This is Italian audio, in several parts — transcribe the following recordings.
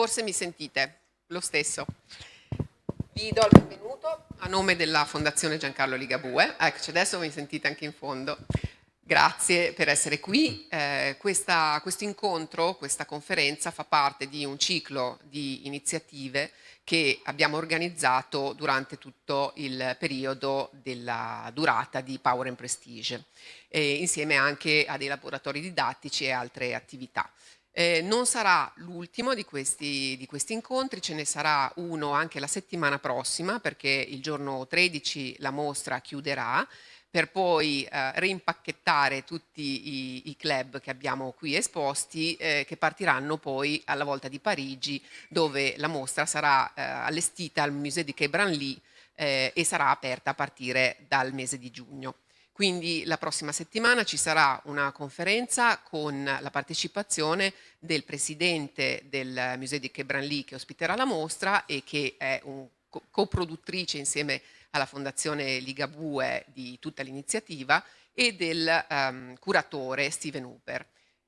Forse mi sentite, lo stesso. Vi do il benvenuto a nome della Fondazione Giancarlo Ligabue. Eccoci, adesso mi sentite anche in fondo. Grazie per essere qui. Questo incontro, questa conferenza fa parte di un ciclo di iniziative che abbiamo organizzato durante tutto il periodo della durata di Power and Prestige, insieme anche a dei laboratori didattici e altre attività. Non sarà l'ultimo di questi incontri, ce ne sarà uno anche la settimana prossima, perché il giorno 13 la mostra chiuderà, per poi reimpacchettare tutti i club che abbiamo qui esposti, che partiranno poi alla volta di Parigi, dove la mostra sarà allestita al Musée di Quai Branly e sarà aperta a partire dal mese di giugno. Quindi la prossima settimana ci sarà una conferenza con la partecipazione del presidente del Musée di Quai Branly che ospiterà la mostra e che è un coproduttrice insieme alla Fondazione Ligabue di tutta l'iniziativa e del curatore Steven Hooper.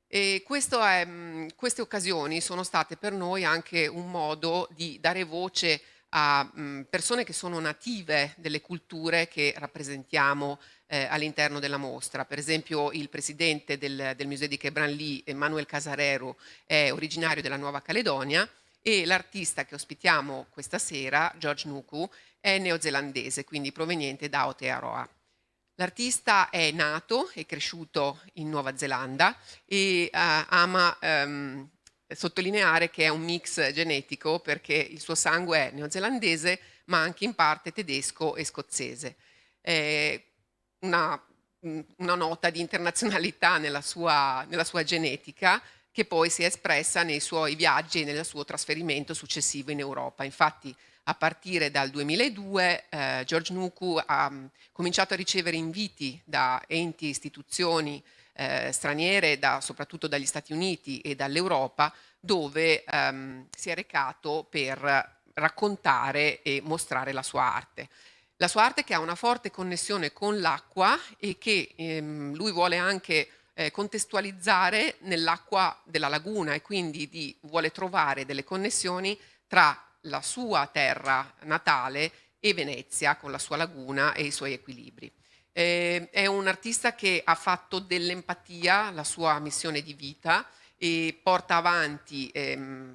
E queste occasioni sono state per noi anche un modo di dare voce a persone che sono native delle culture che rappresentiamo all'interno della mostra. Per esempio il presidente del Musée di Quai Branly, Manuel Casarero, è originario della Nuova Caledonia e l'artista che ospitiamo questa sera, George Nuku, è neozelandese, quindi proveniente da Aotearoa. L'artista è nato e cresciuto in Nuova Zelanda e ama sottolineare che è un mix genetico perché il suo sangue è neozelandese ma anche in parte tedesco e scozzese. Una nota di internazionalità nella sua genetica che poi si è espressa nei suoi viaggi e nel suo trasferimento successivo in Europa. Infatti a partire dal 2002 George Nuku ha cominciato a ricevere inviti da enti e istituzioni straniere, soprattutto dagli Stati Uniti e dall'Europa, dove si è recato per raccontare e mostrare la sua arte. La sua arte che ha una forte connessione con l'acqua e che lui vuole anche contestualizzare nell'acqua della laguna e quindi vuole trovare delle connessioni tra la sua terra natale e Venezia con la sua laguna e i suoi equilibri. È un artista che ha fatto dell'empatia la sua missione di vita e porta avanti,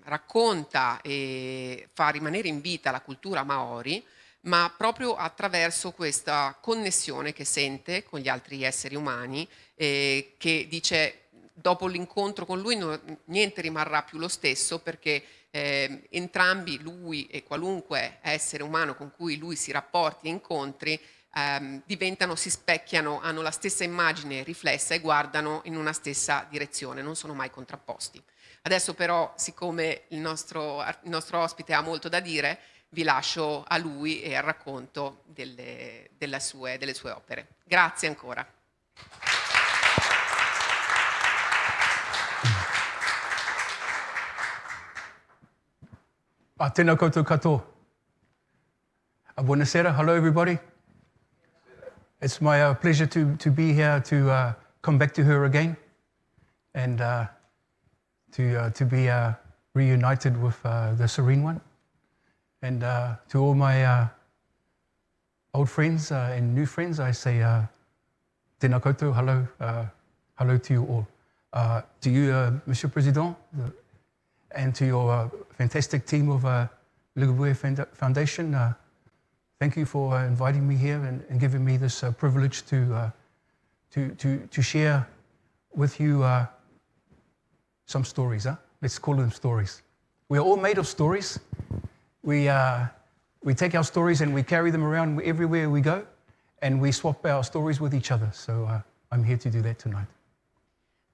racconta e fa rimanere in vita la cultura maori, ma proprio attraverso questa connessione che sente con gli altri esseri umani, che dice dopo l'incontro con lui niente rimarrà più lo stesso perché entrambi, lui e qualunque essere umano con cui lui si rapporti e incontri, si specchiano, hanno la stessa immagine riflessa e guardano in una stessa direzione, non sono mai contrapposti. Adesso però, siccome il nostro ospite ha molto da dire, vi lascio a lui e al racconto delle sue opere. Grazie ancora. Tēnā koutou katoa. Buonasera. Hello, everybody. It's my pleasure to be here to come back to her again and to be reunited with the Serene One. And to all my old friends and new friends, I say tēnā koutou, hello to you all. To you, Monsieur Président, and to your fantastic team of Ligabue Foundation, thank you for inviting me here and giving me this privilege to share with you some stories. Let's call them stories. We are all made of stories. We take our stories and we carry them around everywhere we go, and we swap our stories with each other. So I'm here to do that tonight.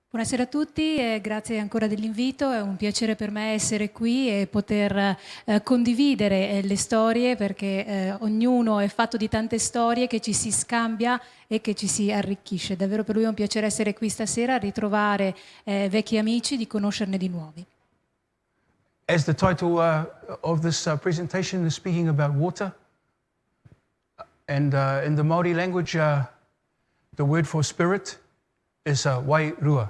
Buonasera a tutti e grazie ancora dell'invito, è un piacere per me essere qui e poter condividere le storie perché ognuno è fatto di tante storie che ci si scambia e che ci si arricchisce. Davvero per lui è un piacere essere qui stasera, ritrovare vecchi amici, di conoscerne di nuovi. As the title of this presentation is speaking about water, and in the Maori language the word for spirit is wairua.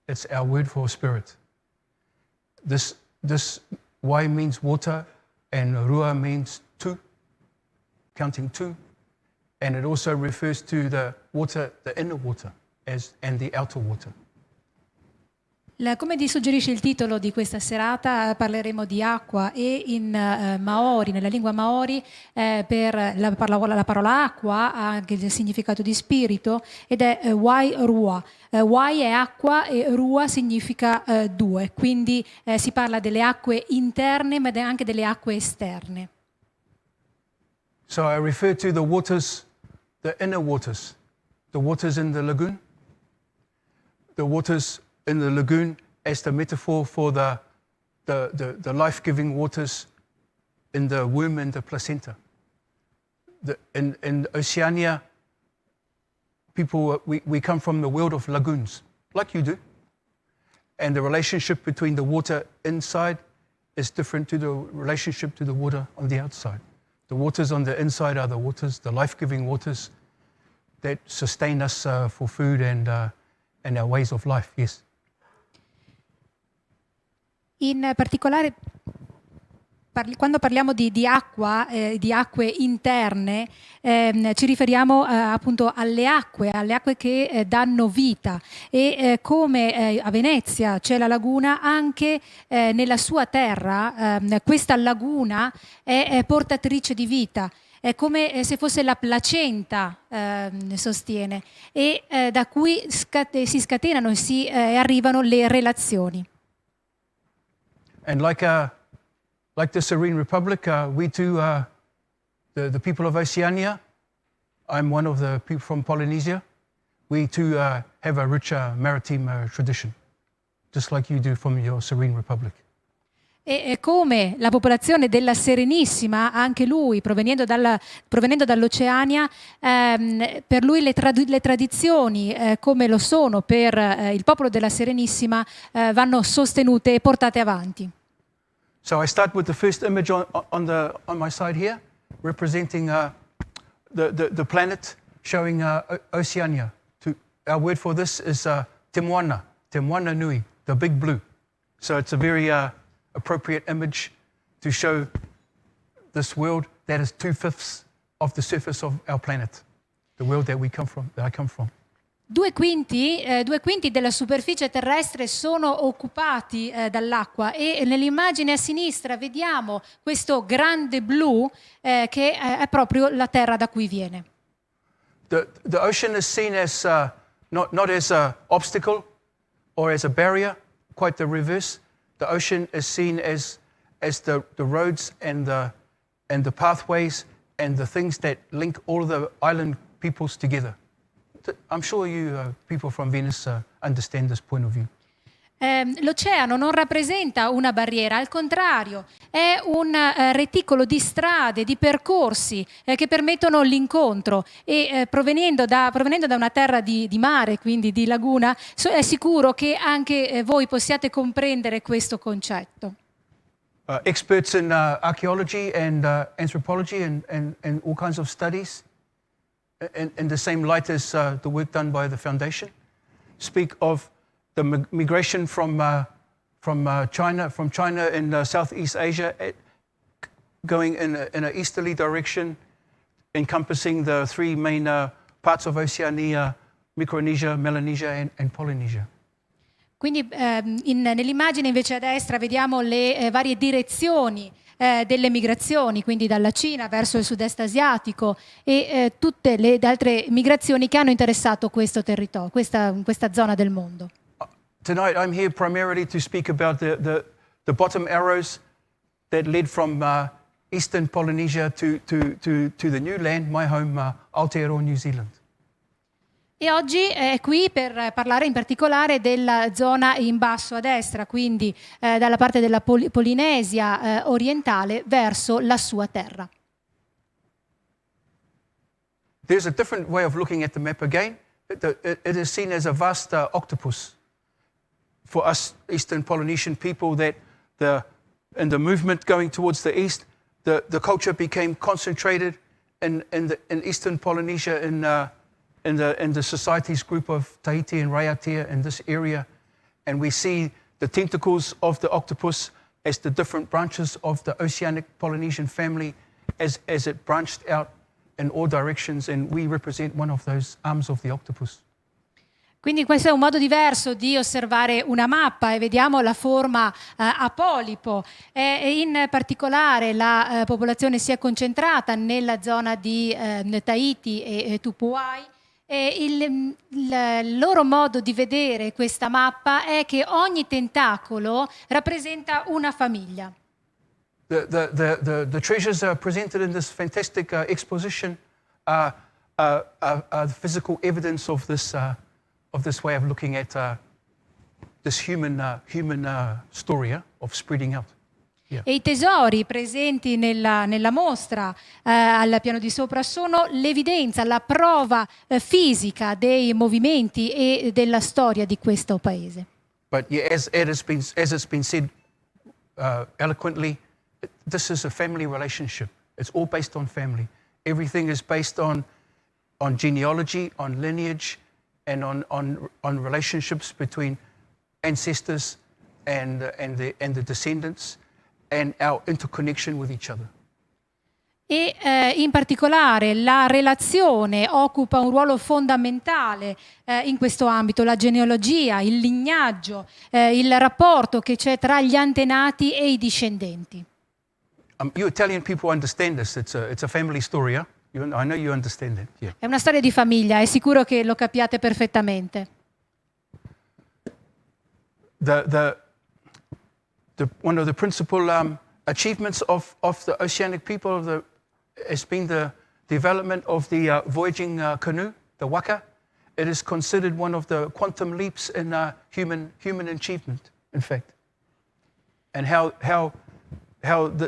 It's our word for spirit. This Wai means water, and rua means two, counting two. And it also refers to the water, the inner water, and the outer water. Come suggerisce il titolo di questa serata, parleremo di acqua e in maori, nella lingua maori, per la parola acqua ha anche il significato di spirito ed è wai rua. Wai è acqua e rua significa due, quindi si parla delle acque interne ma anche delle acque esterne. So I refer to the waters, the inner waters, the waters in the lagoon, the waters in the lagoon as the metaphor for the life-giving waters in the womb and the placenta. In Oceania, people, we come from the world of lagoons, like you do. And the relationship between the water inside is different to the relationship to the water on the outside. The waters on the inside are the waters, the life-giving waters that sustain us for food and our ways of life, yes. In particolare, quando parliamo di acqua, di acque interne, ci riferiamo appunto alle acque che danno vita e come a Venezia c'è la laguna, anche nella sua terra questa laguna è portatrice di vita. È come se fosse la placenta, sostiene, e da cui si scatenano e arrivano le relazioni. And like the Serene Republic, we too, the people of Oceania, I'm one of the people from Polynesia, we too have a rich maritime tradition, just like you do from your Serene Republic. E come la popolazione della Serenissima, anche lui, provenendo dall'Oceania, per lui le tradizioni, come lo sono per il popolo della Serenissima, vanno sostenute e portate avanti. So I start with the first image on my side here, representing the planet, showing Oceania. Our word for this is te moana nui, the big blue. So it's a very appropriate image to show this world that is 2/5 of the surface of our planet, the world that I come from. 2/5 della superficie terrestre sono occupati dall'acqua e nell'immagine a sinistra vediamo questo grande blu che è proprio la terra da cui viene. The ocean is seen as not as an obstacle or as a barrier, quite the reverse. The ocean is seen as the roads and the pathways and the things that link all the island peoples together. I'm sure you people from Venice understand this point of view. L'oceano non rappresenta una barriera, al contrario, è un reticolo di strade, di percorsi che permettono l'incontro e provenendo da una terra di mare, quindi di laguna, è sicuro che anche voi possiate comprendere questo concetto. Experts in archaeology and anthropology and all kinds of studies, in the same light as the work done by the Foundation, speak of the migration from China in Southeast Asia, going in an easterly direction, encompassing the three main parts of Oceania: Micronesia, Melanesia, and Polynesia. Quindi nell'immagine invece a destra vediamo le varie direzioni delle migrazioni, quindi dalla Cina verso il sud-est asiatico e tutte le altre migrazioni che hanno interessato questo territorio, questa zona del mondo. Tonight I'm here primarily to speak about the bottom arrows that led from eastern Polynesia to the new land, my home, Aotearoa, New Zealand. E oggi è qui per parlare in particolare della zona in basso a destra, quindi dalla parte della Polinesia orientale verso la sua terra. There's a different way of looking at the map again. It is seen as a vast octopus. For us Eastern Polynesian people, that in the movement going towards the east, the culture became concentrated in Eastern Polynesia, in the societies group of Tahiti and Raiatea in this area, and we see the tentacles of the octopus as the different branches of the Oceanic Polynesian family as it branched out in all directions, and we represent one of those arms of the octopus. Quindi questo è un modo diverso di osservare una mappa e vediamo la forma a polipo. In particolare la popolazione si è concentrata nella zona di Tahiti e Tupuai. E il loro modo di vedere questa mappa è che ogni tentacolo rappresenta una famiglia. The treasures presented in this fantastic exposition are the physical evidence of this way of looking at this human story of spreading out. Yeah. E i tesori presenti nella mostra al piano di sopra sono l'evidenza, la prova fisica dei movimenti e della storia di questo paese. But yeah, as it's been said eloquently, this is a family relationship. It's all based on family. Everything is based on genealogy, on lineage, and on relationships between ancestors and the descendants, and our interconnection with each other. E in particolare la relazione occupa un ruolo fondamentale in questo ambito, la genealogia, il lignaggio, il rapporto che c'è tra gli antenati e i discendenti. You Italian people understand this. It's a family story, yeah? I know you understand it. Yeah. È una storia di famiglia, è sicuro che lo capiate perfettamente. One of the principal achievements of the oceanic people has been the development of the voyaging canoe, the waka. It is considered one of the quantum leaps in human achievement, in fact. And how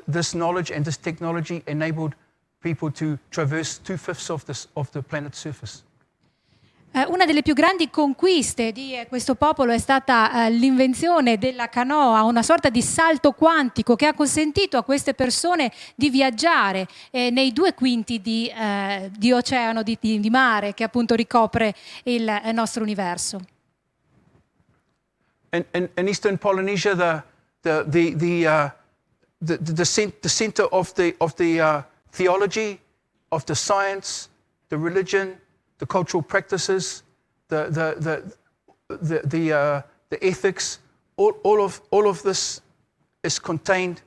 this knowledge and this technology enabled people to traverse 2/5 of the planet's surface. Una delle più grandi conquiste di questo popolo è stata l'invenzione della canoa, una sorta di salto quantico che ha consentito a queste persone di viaggiare nei 2/5 di oceano, di mare, che appunto ricopre il nostro universo. In Eastern Polynesia, the center of the theology, of the science, the religion, the cultural practices, the ethics, all of this is contained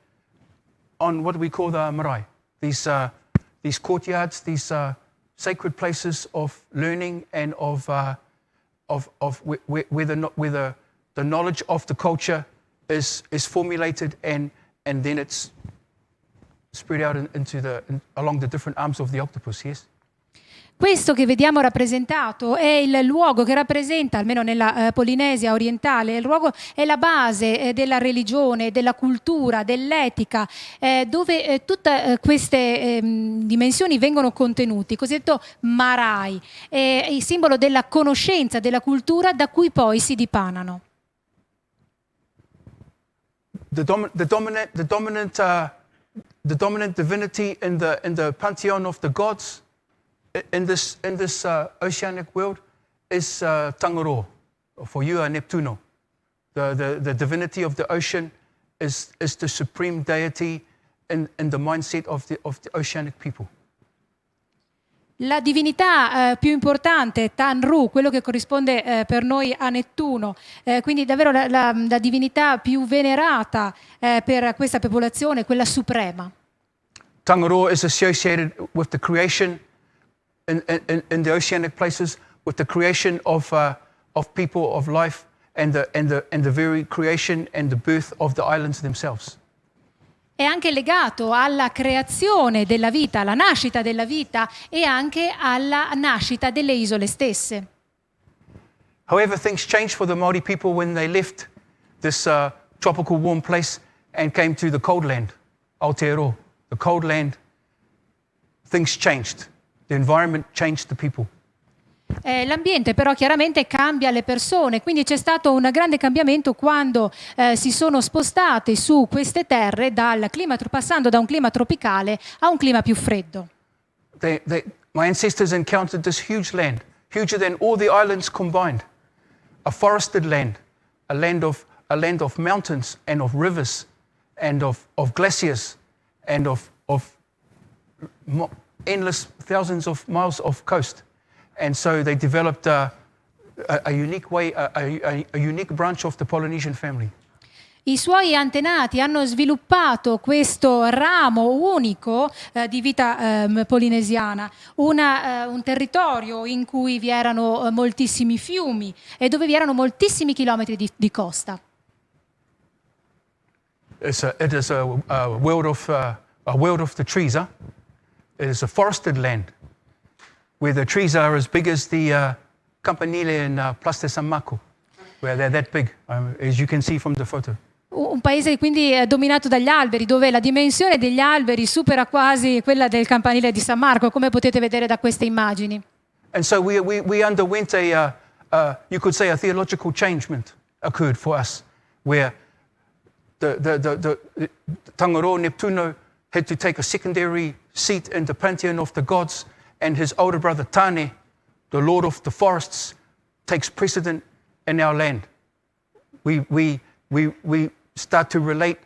on what we call the marae. These courtyards, these sacred places of learning and of where the knowledge of the culture is formulated and then it's spread out along the different arms of the octopus. Yes. Questo che vediamo rappresentato è il luogo che rappresenta, almeno nella Polinesia orientale, il luogo è la base della religione, della cultura, dell'etica, dove tutte queste dimensioni vengono contenuti, cosiddetto marae, il simbolo della conoscenza, della cultura da cui poi si dipanano. The dominant divinity in the pantheon of the gods in this oceanic world is Tangaro. For you, Neptuno. The divinity of the ocean is the supreme deity in the mindset of the oceanic people. La divinità più importante è Tanru, quello che corrisponde per noi a Nettuno, quindi davvero la divinità più venerata per questa popolazione, quella suprema. Tangaro is associated with the creation in the oceanic places, with the creation of people, of life, and the very creation and the birth of the islands themselves. È anche legato alla creazione della vita, alla nascita della vita e anche alla nascita delle isole stesse. However, things changed for the Maori people when they left this tropical warm place and came to the cold land, Aotearoa. The cold land, things changed. The environment changed the people. L'ambiente però chiaramente cambia le persone, quindi c'è stato un grande cambiamento quando si sono spostate su queste terre passando da un clima tropicale a un clima più freddo. My ancestors encountered this huge land, huger than all the islands combined, a forested land, a land of mountains and of rivers and of glaciers and of endless thousands of miles of coast. And so they developed a unique way, a unique branch of the Polynesian family. I suoi antenati hanno sviluppato questo ramo unico di vita polinesiana, un territorio in cui vi erano moltissimi fiumi e dove vi erano moltissimi chilometri di costa. It is a world of the trees. Huh? It is a forested land where the trees are as big as the campanile in Place de San Marco, where they're that big, as you can see from the photo. Un paese quindi dominato dagli alberi, dove la dimensione degli alberi supera quasi quella del campanile di San Marco, come potete vedere da queste immagini. And so we underwent you could say a theological changement occurred for us, where the Tangaro Neptuno had to take a secondary seat in the pantheon of the gods, and his older brother Tane, the lord of the forests, takes precedent in our land. We start to relate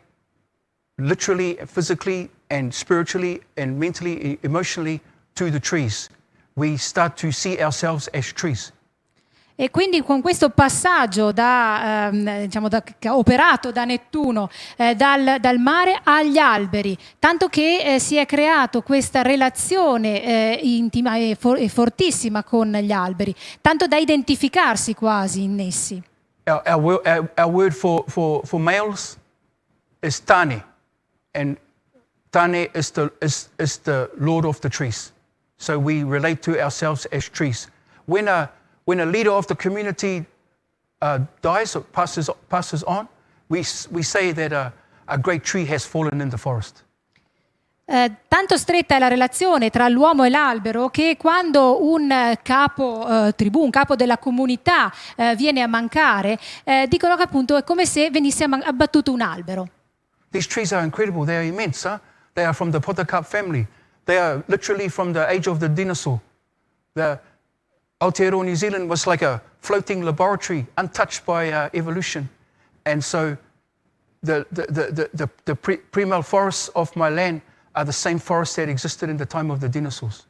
literally, physically, and spiritually, and mentally, emotionally to the trees. We start to see ourselves as trees. E quindi con questo passaggio operato da Nettuno dal mare agli alberi, tanto che si è creato questa relazione intima e fortissima con gli alberi, tanto da identificarsi quasi in essi. Our word for males is Tane, and Tane is the lord of the trees. So we relate to ourselves as trees. When a leader of the community dies or passes on, we say that a great tree has fallen in the forest. Tanto stretta è la relazione tra l'uomo e l'albero che quando un capo tribù, un capo della comunità viene a mancare, dicono che appunto è come se venisse abbattuto un albero. These trees are incredible. They are immense. Huh? They are from the Portego family. They are literally from the age of the dinosaur. The Aotearoa New Zealand was like a floating laboratory, untouched by evolution. And so the primal forests of my land are the same forests that existed in the time of the dinosaurs.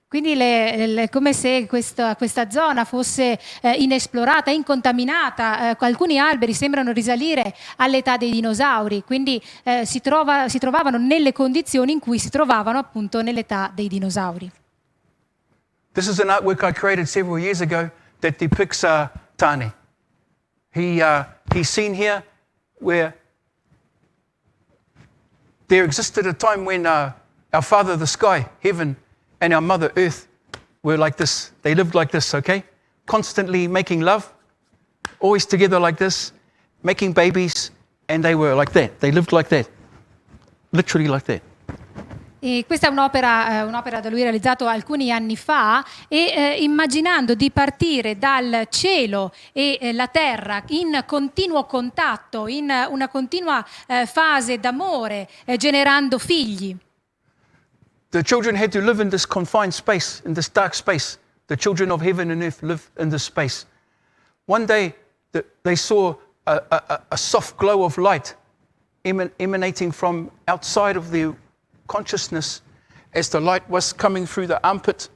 Quindi è come se questa zona fosse inesplorata, incontaminata. Alcuni alberi sembrano risalire all'età dei dinosauri, quindi si trovavano nelle condizioni in cui si trovavano appunto nell'età dei dinosauri. This is an artwork I created several years ago that depicts Tane. He's seen here where there existed a time when our Father, the sky, heaven, and our Mother, earth, were like this. They lived like this, okay? Constantly making love, always together like this, making babies, and they were like that. They lived like that, literally like that. E questa è un'opera da lui realizzato alcuni anni fa e immaginando di partire dal cielo e la terra in continuo contatto, in una continua fase d'amore, generando figli. The children had to live in this confined space, in this dark space. The children of heaven and earth live in this space. One day, they saw a soft glow of light emanating from outside of their consciousness as the light was coming through the armpit.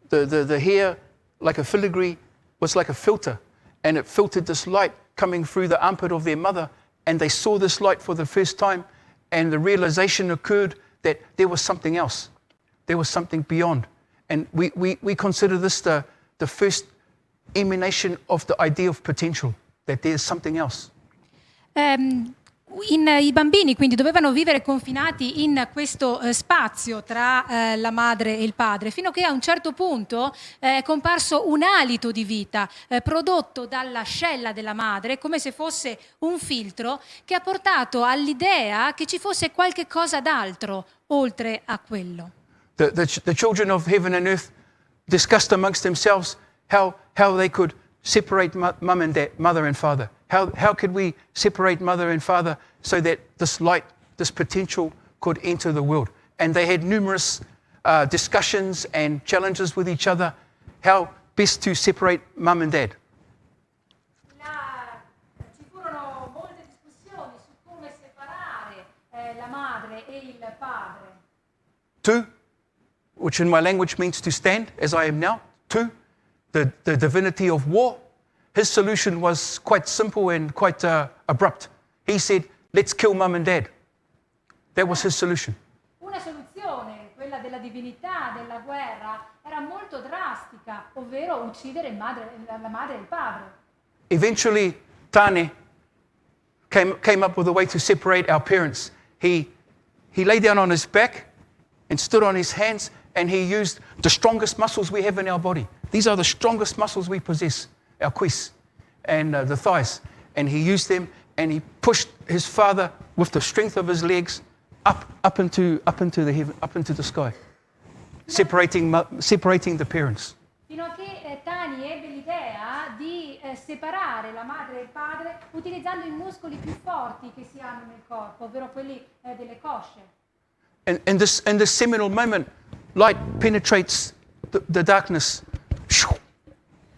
The hair, like a filigree, was like a filter, and it filtered this light coming through the armpit of their mother, and they saw this light for the first time, and the realization occurred that there was something else. There was something beyond. And we consider this the first emanation of the idea of potential, that there's something else. I bambini quindi dovevano vivere confinati in questo spazio tra la madre e il padre, fino a che a un certo punto è comparso un alito di vita prodotto dall'ascella della madre, come se fosse un filtro che ha portato all'idea che ci fosse qualche cosa d'altro oltre a quello. The children of heaven and earth discussed amongst themselves how they could separate mum and dad, mother and father. How could we separate mother and father so that this light, this potential could enter the world? And they had numerous discussions and challenges with each other, how best to separate mum and dad. Ci furono molte discussioni su come separare madre e il padre. Two, which in my language means to stand, as I am now. Two, the divinity of war. His solution was quite simple and quite abrupt. He said, let's kill mum and dad. That was his solution. Una soluzione, quella della divinità, della guerra, era molto drastica, ovvero uccidere la madre e il padre. Eventually, Tane came up with a way to separate our parents. He lay down on his back and stood on his hands, and he used the strongest muscles we have in our body. These are the strongest muscles we possess, our quest and the thighs. And he used them, and he pushed his father with the strength of his legs up into the heaven, up into the sky, separating the parents. Fino a che Tani ebbe l'idea di separare la madre e il padre utilizzando i muscoli più forti che si hanno nel corpo, ovvero quelli delle cosce. And in this seminal moment, light penetrates the darkness,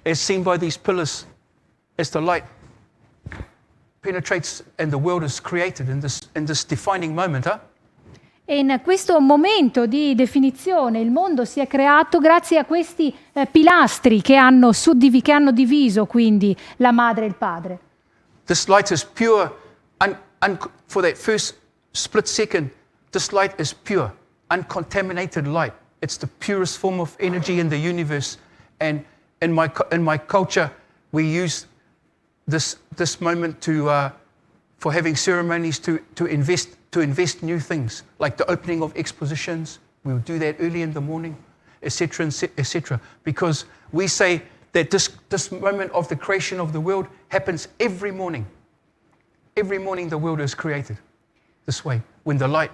as seen by these pillars, as the light penetrates and the world is created in this defining moment, huh? E in questo momento di definizione il mondo si è creato grazie a questi pilastri che hanno diviso quindi la madre e il padre. This light is pure, for that first split second, this light is pure, uncontaminated light. It's the purest form of energy in the universe. And in my culture, we use this moment for having ceremonies to invest new things, like the opening of expositions. We will do that early in the morning, etc., etc. Because we say that this moment of the creation of the world happens every morning. Every morning the world is created this way, when the light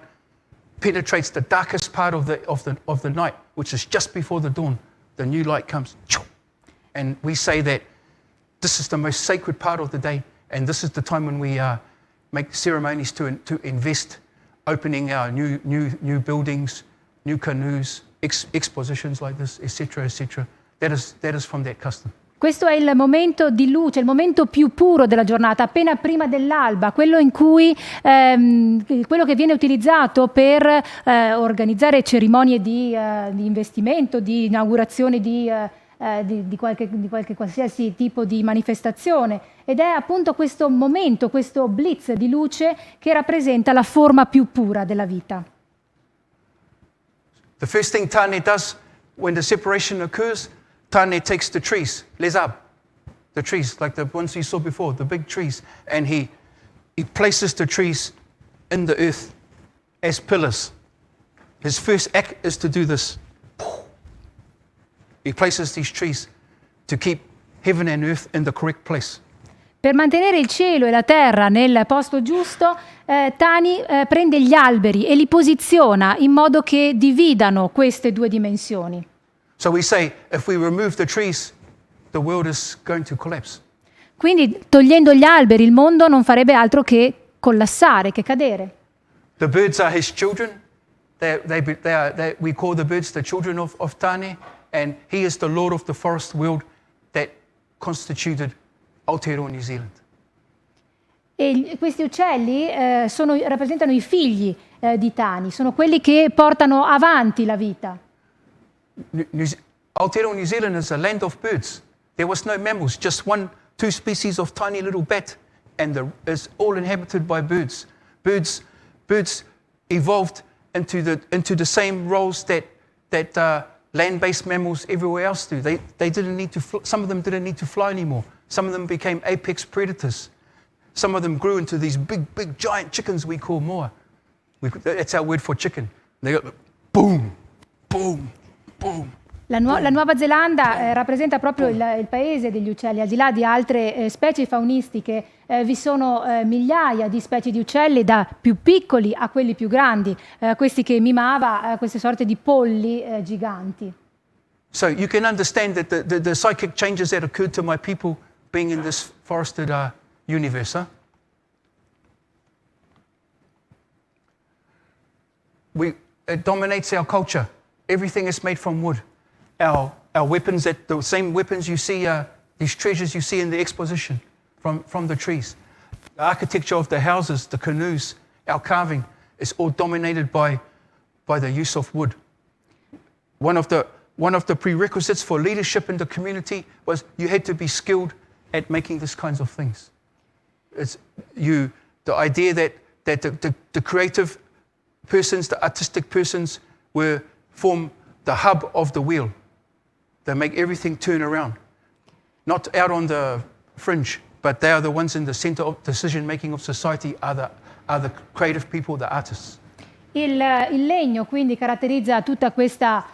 penetrates the darkest part of the night, which is just before the dawn. The new light comes, and we say that this is the most sacred part of the day, and this is the time when we make ceremonies to invest, opening our new buildings, new canoes, expositions like this, etc., etc. That is from that custom. Questo è il momento di luce, il momento più puro della giornata, appena prima dell'alba, quello in cui quello che viene utilizzato per organizzare cerimonie di investimento, di inaugurazione di qualche qualsiasi tipo di manifestazione, ed è appunto questo momento, questo blitz di luce che rappresenta la forma più pura della vita. The first thing Tane does when the separation occurs, Tane takes the trees, les arbres, the trees like the ones you saw before, the big trees, and he places the trees in the earth as pillars. His first act is to do this. He places these trees to keep heaven and earth in the correct place. Per mantenere il cielo e la terra nel posto giusto, Tani prende gli alberi e li posiziona in modo che dividano queste due dimensioni. So we say, if we remove the trees, the world is going to collapse. Quindi, togliendo gli alberi, il mondo non farebbe altro che collassare, che cadere. The birds are his children. We call the birds the children of Tane, and he is the Lord of the forest world that constituted Aotearoa New Zealand. E questi uccelli rappresentano i figli di Tani, sono quelli che portano avanti la vita. Aotearoa New Zealand is a land of birds. There was no mammals, just two species of tiny little bat, and it's all inhabited by birds. Birds evolved into the same roles that land-based mammals everywhere else do. They didn't need to. Some of them didn't need to fly anymore. Some of them became apex predators. Some of them grew into these big, giant chickens we call moa. That's our word for chicken. They go boom, boom, boom. La Nuova Zelanda rappresenta proprio il paese degli uccelli. Al di là di altre specie faunistiche, vi sono migliaia di specie di uccelli, da più piccoli a quelli più grandi, questi che mimava queste sorte di polli giganti. So you can understand that the psychic changes that occurred to my people being in this forested universe. Huh? It dominates our culture. Everything is made from wood. Our weapons, the same weapons you see, these treasures you see in the exposition from the trees. The architecture of the houses, the canoes, our carving It's all dominated by the use of wood. One of the prerequisites for leadership in the community was you had to be skilled at making these kinds of things. The idea that the creative persons, the artistic persons, form the hub of the wheel. They make everything turn around. Not out on the fringe, but they are the ones in the center of decision making of society, are the creative people, the artists. Il legno quindi caratterizza tutta questa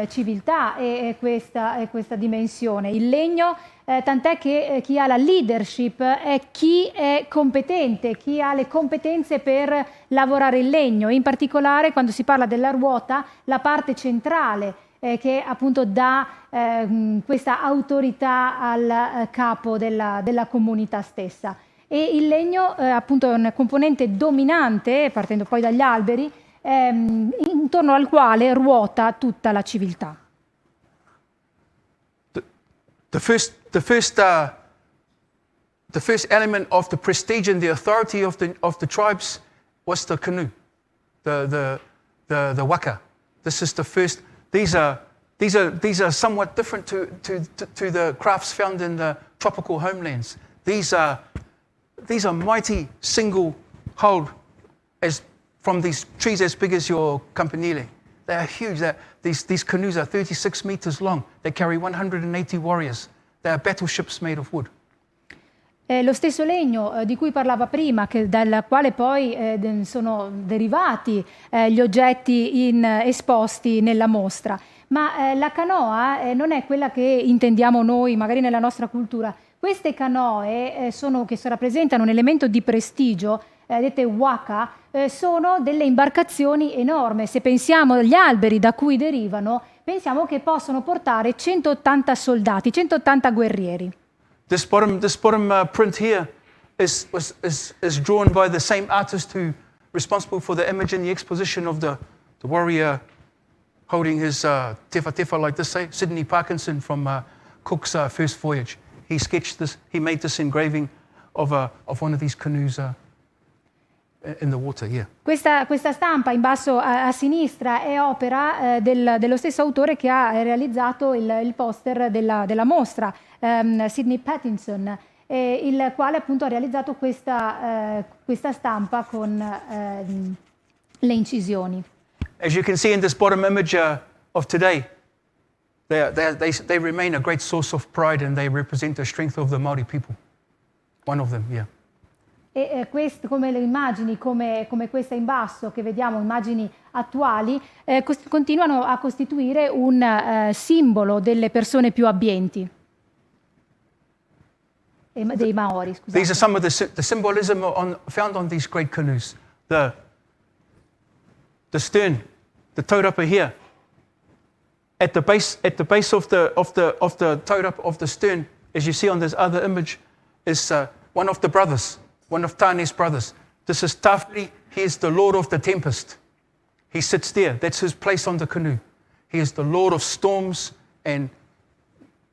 civiltà e questa dimensione. Il legno, tant'è che chi ha la leadership è chi è competente, chi ha le competenze per lavorare il legno. In particolare, quando si parla della ruota, la parte centrale che appunto dà questa autorità al capo della comunità stessa. E il legno appunto è un componente dominante, partendo poi dagli alberi, intorno al quale ruota tutta la civiltà. The first element of the prestige and the authority of the tribes was the canoe, the waka. This is the first. These are somewhat different to the crafts found in the tropical homelands. These are mighty single-hulled, from these trees as big as your campanile. They are huge. These canoes are 36 meters long. They carry 180 warriors. They are battleships made of wood. Lo stesso legno di cui parlava prima, dal quale poi sono derivati gli oggetti esposti nella mostra. Ma la canoa non è quella che intendiamo noi, magari nella nostra cultura. Queste canoe che rappresentano un elemento di prestigio, dette waka, sono delle imbarcazioni enormi. Se pensiamo agli alberi da cui derivano, pensiamo che possono portare 180 soldati, 180 guerrieri. This bottom print here is drawn by the same artist who responsible for the image in the exposition of the warrior holding his tefa like this, Sidney Parkinson from Cook's first voyage. He sketched this. He made this engraving of one of these canoes in the water. Yeah. Questa stampa in basso a sinistra è opera dello stesso autore che ha realizzato il poster della mostra, Sidney Pattinson, il quale appunto ha realizzato questa stampa con le incisioni. As you can see in this bottom image of today, they remain a great source of pride and they represent the strength of the Maori people. One of them, yeah. E come le immagini, come questa in basso che vediamo, immagini attuali, continuano a costituire un simbolo delle persone più abbienti, dei Maori, scusate. These are some of the symbolism found on these great canoes. The stern, the taurapa here. At the base of the taurapa of the stern, as you see on this other image, is one of the brothers. One of Tane's brothers. This is Tafri. He is the lord of the tempest. He sits there. That's his place on the canoe. He is the lord of storms and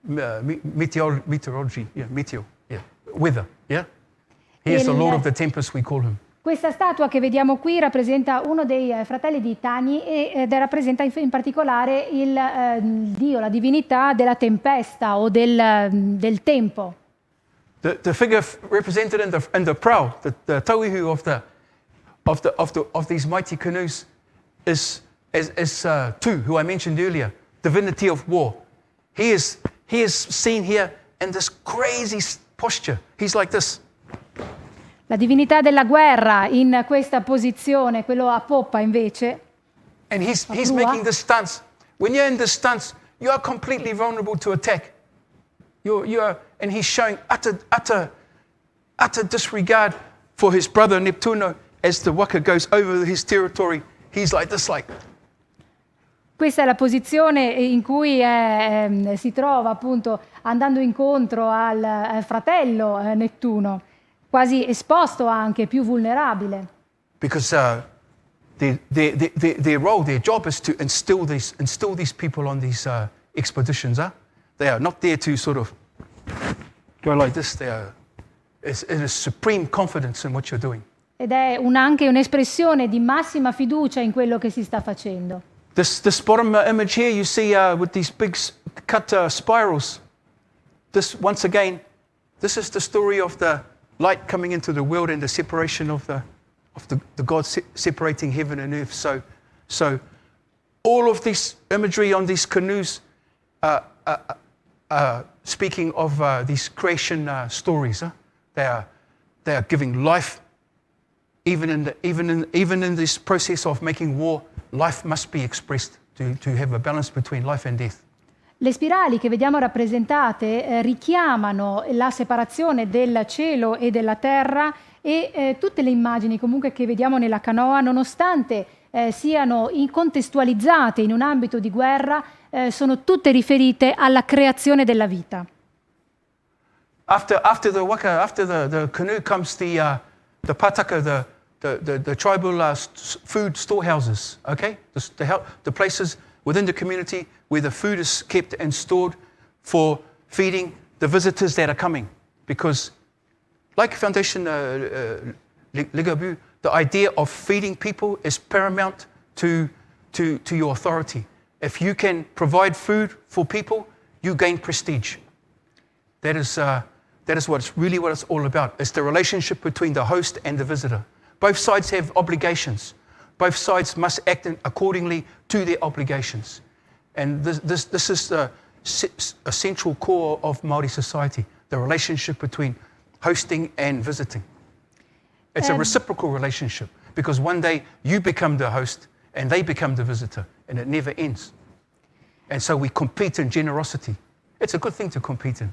meteorology. Yeah, meteor. Yeah, weather. Yeah. He is the lord of the tempest, we call him. Questa statua che vediamo qui rappresenta uno dei fratelli di Tani ed rappresenta in particolare il dio, la divinità della tempesta o del tempo. The figure represented in the prow, the tauihu of these mighty canoes, is Tu, who I mentioned earlier, divinity of war. He is seen here in this crazy posture. He's like this. La divinità della guerra in questa posizione, quello a poppa invece. And he's making this stance. When you're in this stance, you are completely vulnerable to attack. And he's showing utter disregard for his brother Neptuno as the waka goes over his territory. He's like this, like. Questa è la posizione in cui si trova appunto andando incontro al fratello Nettuno, quasi esposto anche, più vulnerabile. Because their role, their job is to instill these people on these expeditions. They are not there to sort of go like this. It is supreme confidence in what you're doing. ed è anche un'espressione di massima fiducia in quello che si sta facendo. This bottom image here you see with these big cut spirals. This once again, this is the story of the light coming into the world and the separation of the God separating heaven and earth. So all of this imagery on these canoes speaking of these creation stories. They are giving life. Even in this process of making war, life must be expressed to have a balance between life and death. Le spirali che vediamo rappresentate richiamano la separazione del cielo e della terra e tutte le immagini comunque che vediamo nella canoa, nonostante siano contestualizzate in un ambito di guerra, sono tutte riferite alla creazione della vita. After the canoe comes the pataka, the tribal food storehouses, okay? The places within the community where the food is kept and stored for feeding the visitors that are coming. Because like Foundation Ligabu, the idea of feeding people is paramount to your authority. If you can provide food for people, you gain prestige. That is what it's all about. It's the relationship between the host and the visitor. Both sides have obligations. Both sides must act accordingly to their obligations. And this is a central core of Maori society, the relationship between hosting and visiting. It's a reciprocal relationship because one day you become the host and they become the visitor, and it never ends. And so we compete in generosity. It's a good thing to compete in.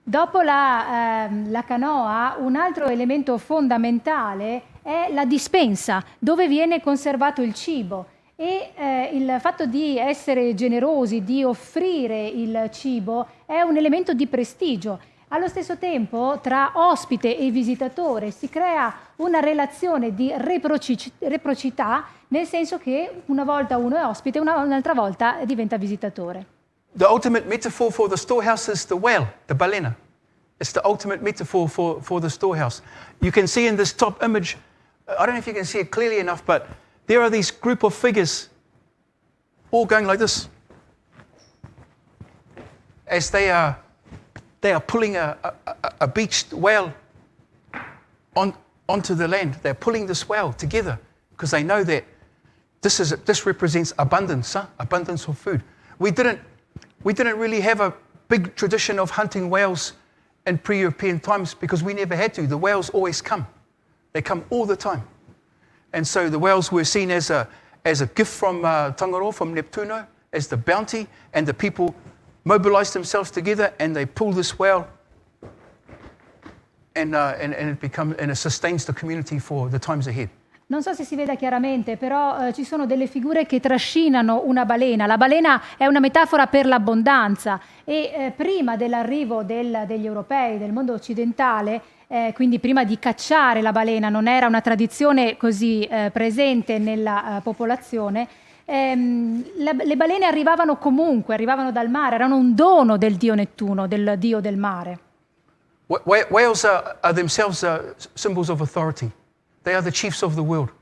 Dopo la canoa, un altro elemento fondamentale è la dispensa, dove viene conservato il cibo. E il fatto di essere generosi, di offrire il cibo, è un elemento di prestigio. Allo stesso tempo, tra ospite e visitatore si crea una relazione di reciprocità, nel senso che una volta uno è ospite, un'altra volta diventa visitatore. The ultimate metaphor for the storehouse is the well, the balena. It's the ultimate metaphor for the storehouse. You can see in this top image, I don't know if you can see it clearly enough, but there are these group of figures all going like this as they are pulling a beached whale onto the land. They're pulling this whale together because they know that this represents abundance, abundance of food. We didn't really have a big tradition of hunting whales in pre-European times because we never had to. The whales always come. They come all the time. And so the whales were seen as a gift from Tangaroa, from Neptuno, as the bounty, and the people mobilized themselves together and they pull this whale and it sustains the community for the times ahead. Non so se si veda chiaramente, però ci sono delle figure che trascinano una balena. La balena è una metafora per l'abbondanza e prima dell'arrivo degli europei, del mondo occidentale, quindi prima di cacciare la balena, non era una tradizione così presente nella popolazione, le balene arrivavano comunque, arrivavano dal mare, erano un dono del dio Nettuno, del dio del mare. Whales are themselves symbols of authority. They are the chiefs of the world.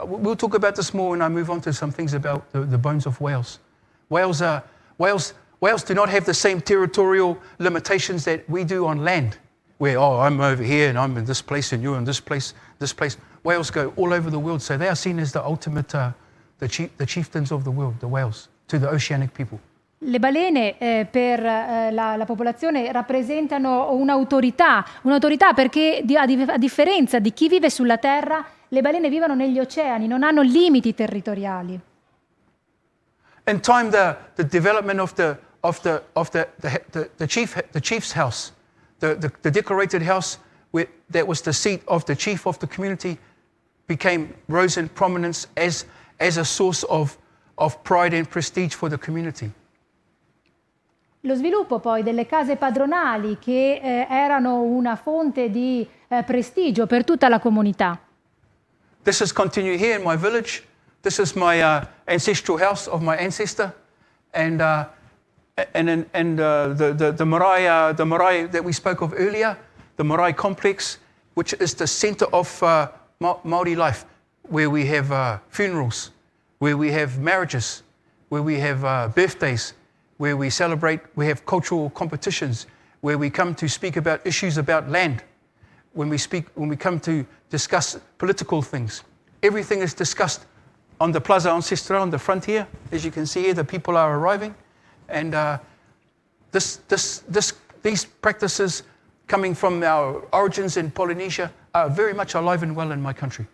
We'll talk about this more when I move on to some things about the bones of whales. Whales do not have the same territorial limitations that we do on land, where, I'm over here and I'm in this place and you're in this place. Whales go all over the world, so they are seen as the ultimate, the chieftains of the world, the whales, to the oceanic people. Le balene per la popolazione rappresentano un'autorità perché a differenza di chi vive sulla terra, le balene vivono negli oceani, non hanno limiti territoriali. In time, the development of the chief's house, the decorated house that was the seat of the chief of the community, rose in prominence as a source of pride and prestige for the community. Lo sviluppo poi delle case padronali che erano una fonte di prestigio per tutta la comunità. This is continued here in my village. This is my ancestral house of my ancestor, and the marae that we spoke of earlier, the marae complex, which is the center of Maori life, where we have funerals, where we have marriages, where we have birthdays, where we celebrate, we have cultural competitions, where we come to speak about issues about land, when we come to discuss political things. Everything is discussed on the Plaza Ancestral on the front here. As you can see here, the people are arriving. And these practices coming from our origins in Polynesia are very much alive and well in my country.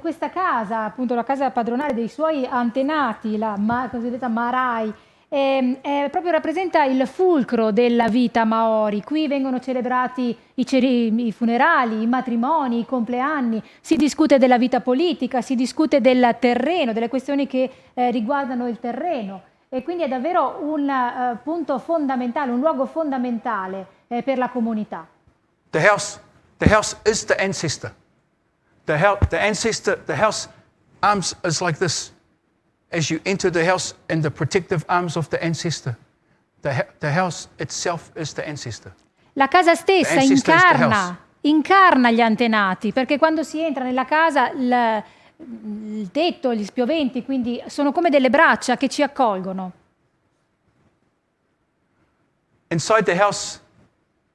Questa casa, appunto la casa padronale dei suoi antenati, la cosiddetta Marae, proprio rappresenta il fulcro della vita maori. Qui vengono celebrati i funerali, i matrimoni, i compleanni, si discute della vita politica, si discute del terreno, delle questioni che riguardano il terreno. E quindi è davvero un punto fondamentale, un luogo fondamentale per la comunità. The house is the ancestor. The house arms is like this. As you enter the house in the protective arms of the ancestor, the house itself is the ancestor. La casa stessa incarna gli antenati, perché quando si entra nella casa il tetto, gli spioventi, quindi sono come delle braccia che ci accolgono. Inside the house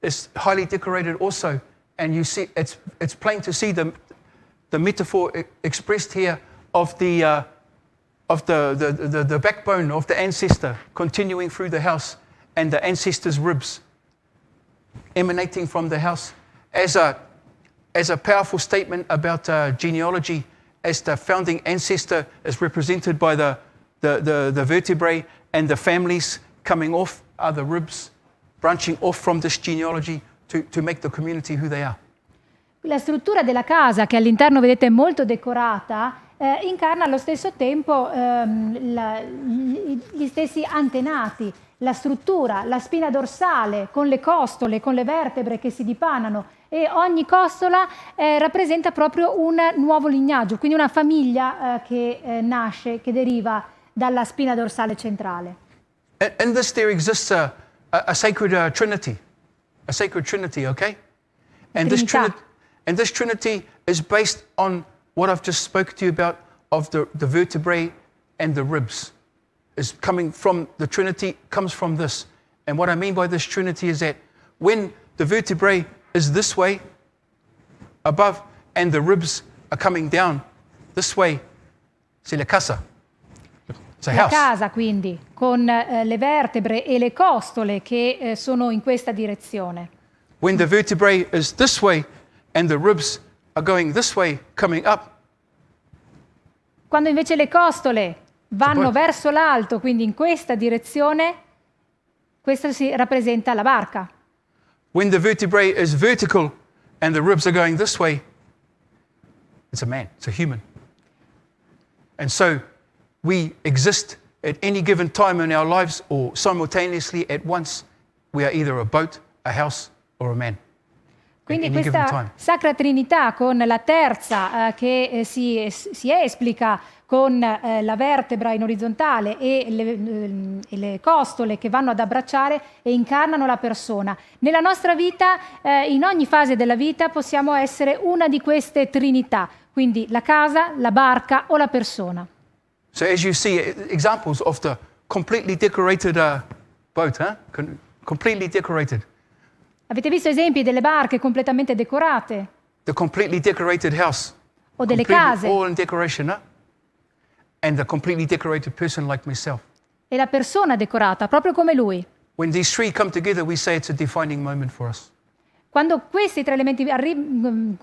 is highly decorated also, and you see it's plain to see the metaphor expressed here of the backbone of the ancestor continuing through the house, and the ancestor's ribs emanating from the house as a powerful statement about genealogy, as the founding ancestor is represented by the vertebrae, and the families coming off are the ribs branching off from this genealogy to make the community who they are. La struttura della casa, che all'interno vedete molto decorata, incarna allo stesso tempo gli stessi antenati, la struttura, la spina dorsale con le costole, con le vertebre che si dipanano, e ogni costola rappresenta proprio un nuovo lignaggio, quindi una famiglia che nasce, che deriva dalla spina dorsale centrale. In this there exists a sacred trinity, okay? And this trinity is based on what I've just spoke to you about of the vertebrae and the ribs. Is coming from the trinity, comes from this. And what I mean by this trinity is that when the vertebrae is this way above and the ribs are coming down this way, c'est la casa. It's a La house. casa quindi, con le vertebre e le costole che sono in questa direzione. When the vertebrae is this way and the ribs are going this way, coming up. Quando invece le costole vanno verso l'alto, quindi in questa direzione, questa si rappresenta la barca. When the vertebrae is vertical and the ribs are going this way, it's a man, it's a human. And so we exist at any given time in our lives, or simultaneously at once. We are either a boat, a house, or a man. Quindi questa Sacra Trinità con la terza che si esplica con la vertebra in orizzontale e le costole che vanno ad abbracciare e incarnano la persona. Nella nostra vita, in ogni fase della vita, possiamo essere una di queste trinità, quindi la casa, la barca o la persona. So as you see examples of the completely decorated boat, completely decorated. Avete visto esempi delle barche completamente decorate? The completely decorated house. O delle case. All in decoration, and the completely decorated person like myself. E la persona decorata, proprio come lui. When these three come together, we say it's a defining moment for us. Quando questi tre elementi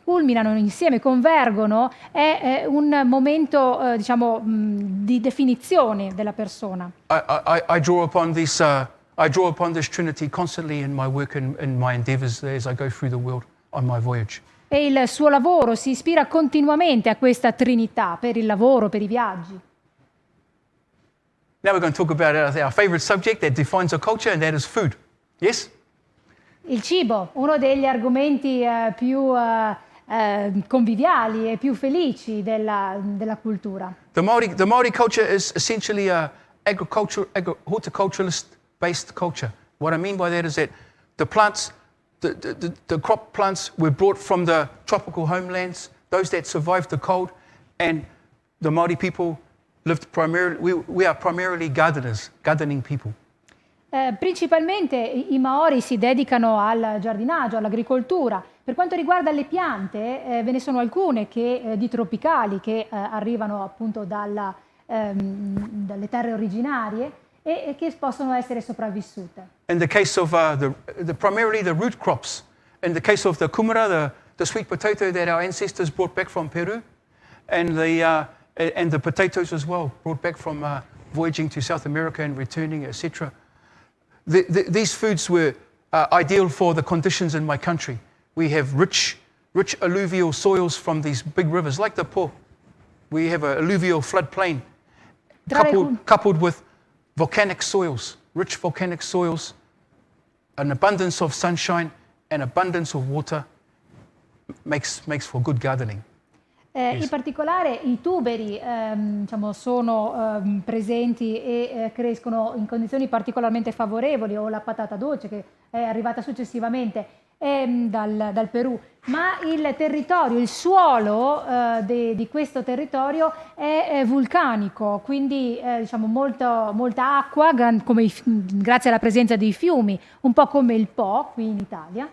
culminano insieme, convergono, è un momento, di definizione della persona. I draw upon this Trinity constantly in my work and in my endeavors as I go through the world on my voyage. E il suo lavoro si ispira continuamente a questa Trinità per il lavoro, per i viaggi. Now we're going to talk about our favorite subject that defines our culture, and that is food. Yes? Il cibo, uno degli argomenti più conviviali e più felici della cultura. The Maori culture is essentially a horticulturalist-based culture. What I mean by that is that the plants the crop plants were brought from the tropical homelands, those that survived the cold, and the Maori people lived primarily, we are primarily gardeners, gardening people. Principalmente i Maori si dedicano al giardinaggio, all'agricoltura. Per quanto riguarda le piante, ve ne sono alcune di tropicali che arrivano appunto dalle terre originarie e che possono essere sopravvissute. In the case of primarily the root crops, in the case of the kumara, the sweet potato that our ancestors brought back from Peru, and the potatoes as well, brought back from voyaging to South America and returning, etc. These foods were ideal for the conditions in my country. We have rich alluvial soils from these big rivers, like the Po. We have an alluvial floodplain, coupled with volcanic soils, rich volcanic soils, an abundance of sunshine, an abundance of water makes for good gardening. In particolare i tuberi sono presenti e crescono in condizioni particolarmente favorevoli, o la patata dolce che è arrivata successivamente dal Perù, ma il territorio, il suolo di questo territorio è vulcanico, quindi molta acqua, grazie alla presenza dei fiumi, un po' come il Po qui in Italia.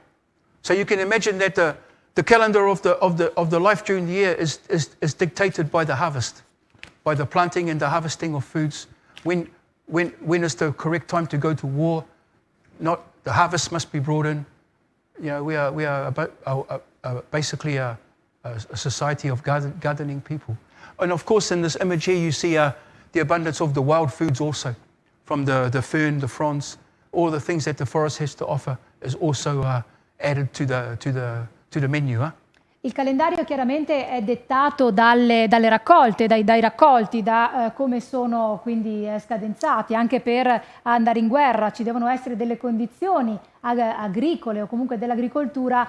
So you can imagine that the calendar of the life during the year is dictated by the harvest, by the planting and the harvesting of foods. When is the correct time to go to war? Not the harvest must be brought in. You know, we are basically a society of gardening people. And of course, in this image here, you see the abundance of the wild foods also, from the fern, the fronds, all the things that the forest has to offer is also added to the menu. Il calendario chiaramente è dettato dalle raccolte, dai raccolti, da come sono quindi scadenzati. Anche per andare in guerra ci devono essere delle condizioni agricole o comunque dell'agricoltura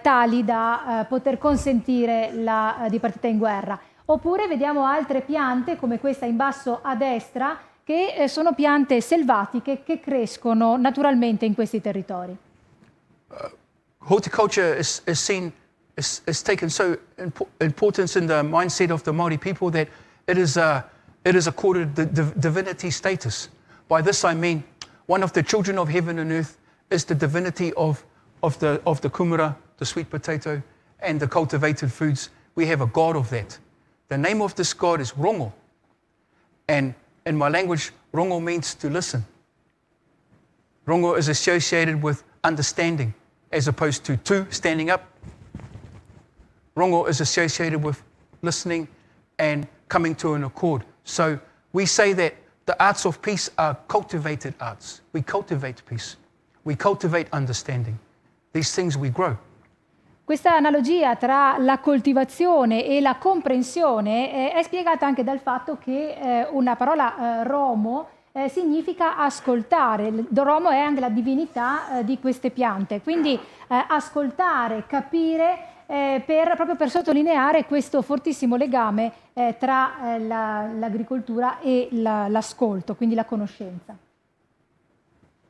tali da poter consentire la dipartita in guerra. Oppure vediamo altre piante come questa in basso a destra che sono piante selvatiche che crescono naturalmente in questi territori. Horticulture is taken so importance in the mindset of the Maori people that it is accorded the divinity status. By this I mean, one of the children of heaven and earth is the divinity of the kumara, the sweet potato, and the cultivated foods. We have a god of that. The name of this god is Rongo, and in my language, Rongo means to listen. Rongo is associated with understanding, as opposed to standing up. Rongo is associated with listening and coming to an accord. So we say that the arts of peace are cultivated arts. We cultivate peace. We cultivate understanding. These things we grow. Questa analogia tra la coltivazione e la comprensione è spiegata anche dal fatto che una parola romo significa ascoltare. Romo è anche la divinità di queste piante, quindi ascoltare, capire, proprio per sottolineare questo fortissimo legame tra l'agricoltura e l'ascolto, quindi la conoscenza.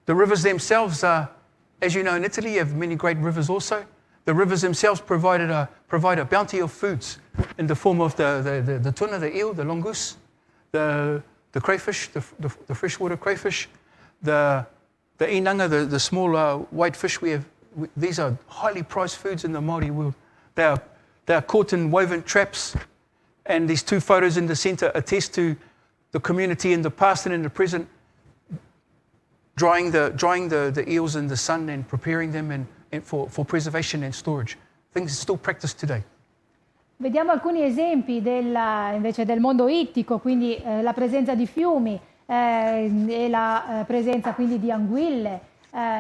The rivers themselves are, as you know, in Italy you have many great rivers also. The rivers themselves provide a bounty of foods in the form of the tuna, the eel, the longus, the crayfish, the freshwater crayfish, the inanga, the small white fish we have. These are highly prized foods in the Maori world. They are caught in woven traps, and these two photos in the centre attest to the community in the past and in the present, drying the eels in the sun and preparing them and for preservation and storage. Things still practiced today. Vediamo alcuni esempi invece del mondo ittico, quindi la presenza di fiumi e la presenza quindi di anguille,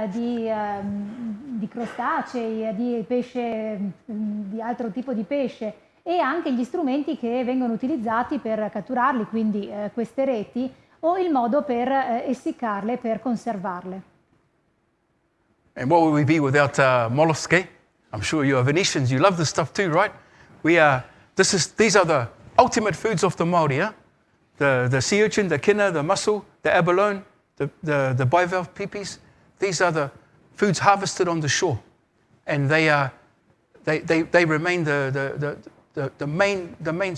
di crostacei, di pesce, di altro tipo di pesce, e anche gli strumenti che vengono utilizzati per catturarli, quindi queste reti, o il modo per essiccarle, per conservarle. And what would we be without molluscae? I'm sure you are Venetians, you love this stuff too, right? These are the ultimate foods of the Maori, huh? The sea urchin, the kina, the mussel, the abalone, the bivalve pipis. These are the foods harvested on the shore. and they remain the main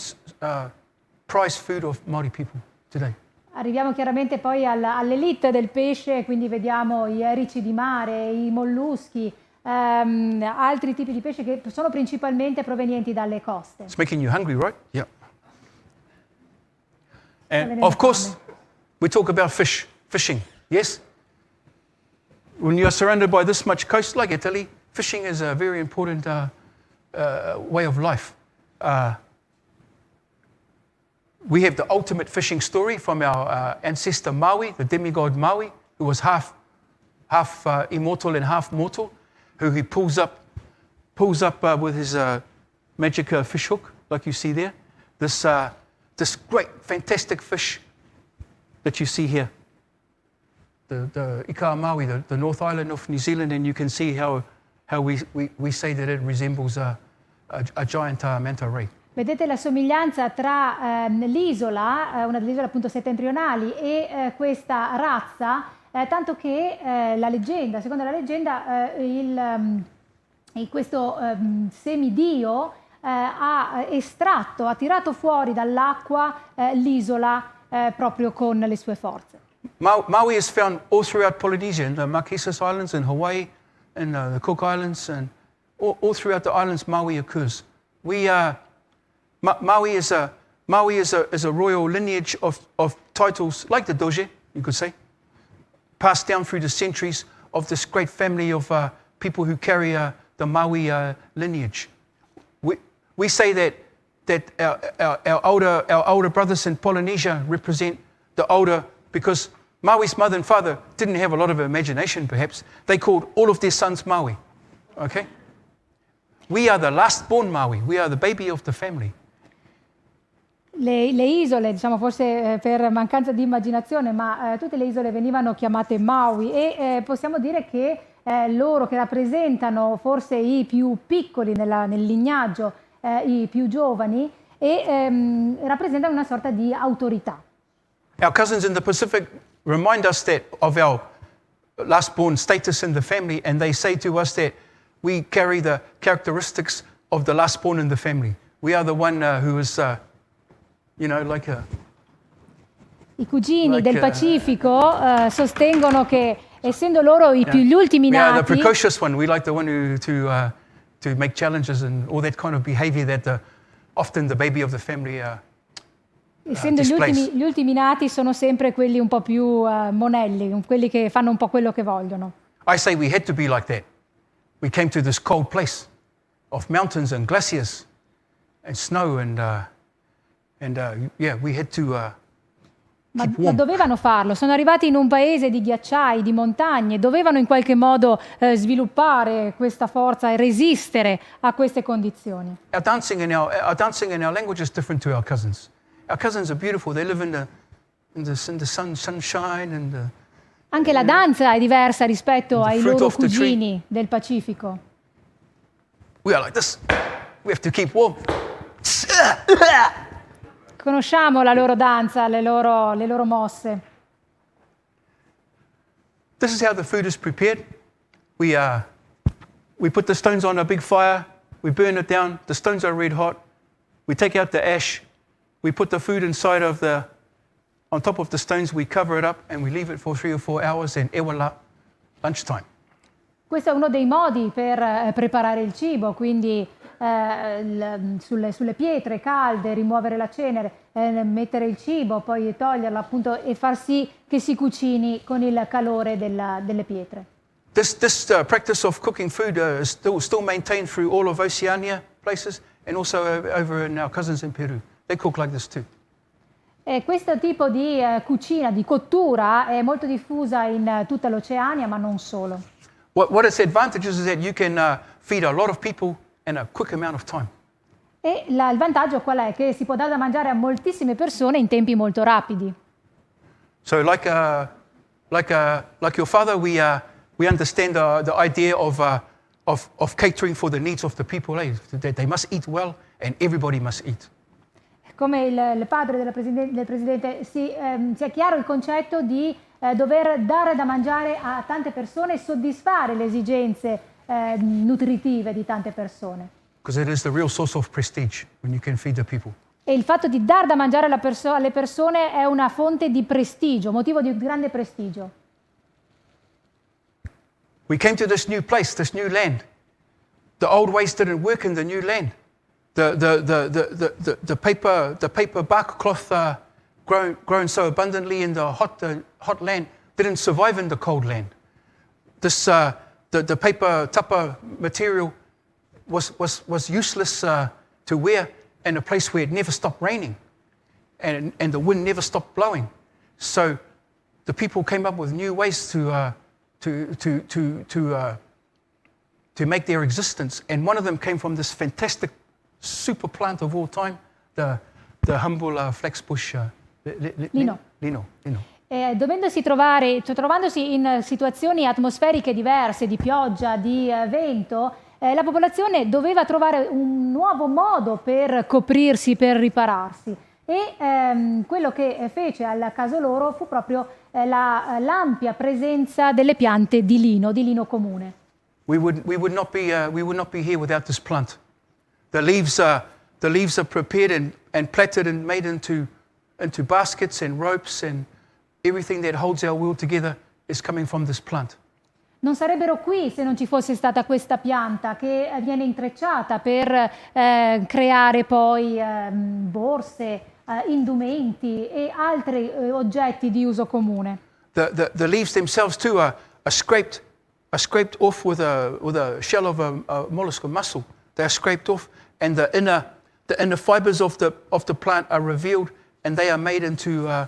prize food of Maori people today. Arriviamo chiaramente poi all'elite del pesce, quindi vediamo i erici di mare, i molluschi, altri tipi di pesce che sono principalmente provenienti dalle coste. It's making you hungry, right? Yeah. And of course, we talk about fishing, yes? When you're surrounded by this much coast like Italy, fishing is a very important way of life. We have the ultimate fishing story from our ancestor Maui, the demigod Maui, who was half immortal and half mortal, who he pulls up with his magic fish hook, like you see there. This great, fantastic fish that you see here. The Ika Maui, the North Island of New Zealand, and you can see how we say that it resembles a giant manta ray. Vedete la somiglianza tra l'isola, una delle isole appunto settentrionali, e questa razza, tanto che la leggenda, secondo la leggenda, questo semidio ha tirato fuori dall'acqua l'isola proprio con le sue forze. Maui is found all throughout Polynesia, in the Marquesas Islands, in Hawaii, in the Cook Islands, and all throughout the islands Maui occurs. Maui is a royal lineage of titles, like the Doge, you could say, passed down through the centuries of this great family of people who carry the Maui lineage. We say that our older brothers in Polynesia represent the older, because Maui's mother and father didn't have a lot of imagination, perhaps. They called all of their sons Maui. Okay? We are the last born Maui. We are the baby of the family. Le isole, diciamo forse per mancanza di immaginazione, ma tutte le isole venivano chiamate Maui e possiamo dire che loro che rappresentano forse i più piccoli nel lignaggio, i più giovani, e rappresentano una sorta di autorità. Our cousins in the Pacific remind us of our last born status in the family, and they say to us that we carry the characteristics of the last born in the family. We are the one who is like a... I cugini del Pacifico sostengono che, essendo loro gli ultimi we are the nati, precocious one. We like the one to make challenges and all that kind of behavior that often the baby of the family essendo displays. gli ultimi nati sono sempre quelli un po' più monelli, quelli che fanno un po' quello che vogliono. I say we had to be like that. We came to this cold place of mountains and glaciers and snow and we had to Ma dovevano farlo, sono arrivati in un paese di ghiacciai, di montagne, dovevano in qualche modo sviluppare questa forza e resistere a queste condizioni. Our dancing and our language is different to our cousins. Our cousins are beautiful. They live in the sunshine and Anche la danza è diversa rispetto the ai fruit loro of the tree. cugini del Pacifico. we are like this. We have to keep warm. Conosciamo la loro danza, le loro mosse. This is how the food is prepared. We put the stones on a big fire. We burn it down. The stones are red hot. We take out the ash. We put the food inside on top of the stones. We cover it up and we leave it for 3 or 4 hours. And ewala, lunchtime. Questo è uno dei modi per preparare il cibo, quindi sulle pietre calde, rimuovere la cenere, mettere il cibo, poi toglierlo appunto e far sì che si cucini con il calore delle pietre. This practice of cooking food is still maintained through all of Oceania places and also over in our cousins in Peru. They cook like this too. E questo tipo di cucina, di cottura, è molto diffusa in tutta l'Oceania, ma non solo. What its advantages is that you can feed a lot of people in a quick amount of time. E il vantaggio qual è? Che si può dare da mangiare a moltissime persone in tempi molto rapidi. So like your father, we understand the idea of catering for the needs of the people, that they must eat well and everybody must eat. Come il padre del presidente, sia chiaro il concetto di dover dare da mangiare a tante persone e soddisfare le esigenze nutritive di tante persone. Because it is the real source of prestige when you can feed the people. E il fatto di dar da mangiare alle persone è una fonte di prestigio, motivo di grande prestigio. We came to this new place, this new land. The old ways didn't work in the new land. The paper bark cloth grown so abundantly in the hot land didn't survive in the cold land. The paper tupper material was useless to wear in a place where it never stopped raining and the wind never stopped blowing. So the people came up with new ways to make their existence, and one of them came from this fantastic super plant of all time, the humble flaxbush lino. Trovandosi in situazioni atmosferiche diverse, di pioggia, di vento, la popolazione doveva trovare un nuovo modo per coprirsi, per ripararsi. E quello che fece al caso loro fu proprio l'ampia presenza delle piante di lino comune. We would not be here without this plant. The leaves are prepared and plaited and made into baskets and ropes, and everything that holds our world together is coming from this plant. Non sarebbero qui se non ci fosse stata questa pianta che viene intrecciata per creare poi borse, indumenti e altri oggetti di uso comune. The leaves themselves too are scraped off with a shell of a mollusk or mussel. They are scraped off, and the inner fibers of the plant are revealed, and they are made into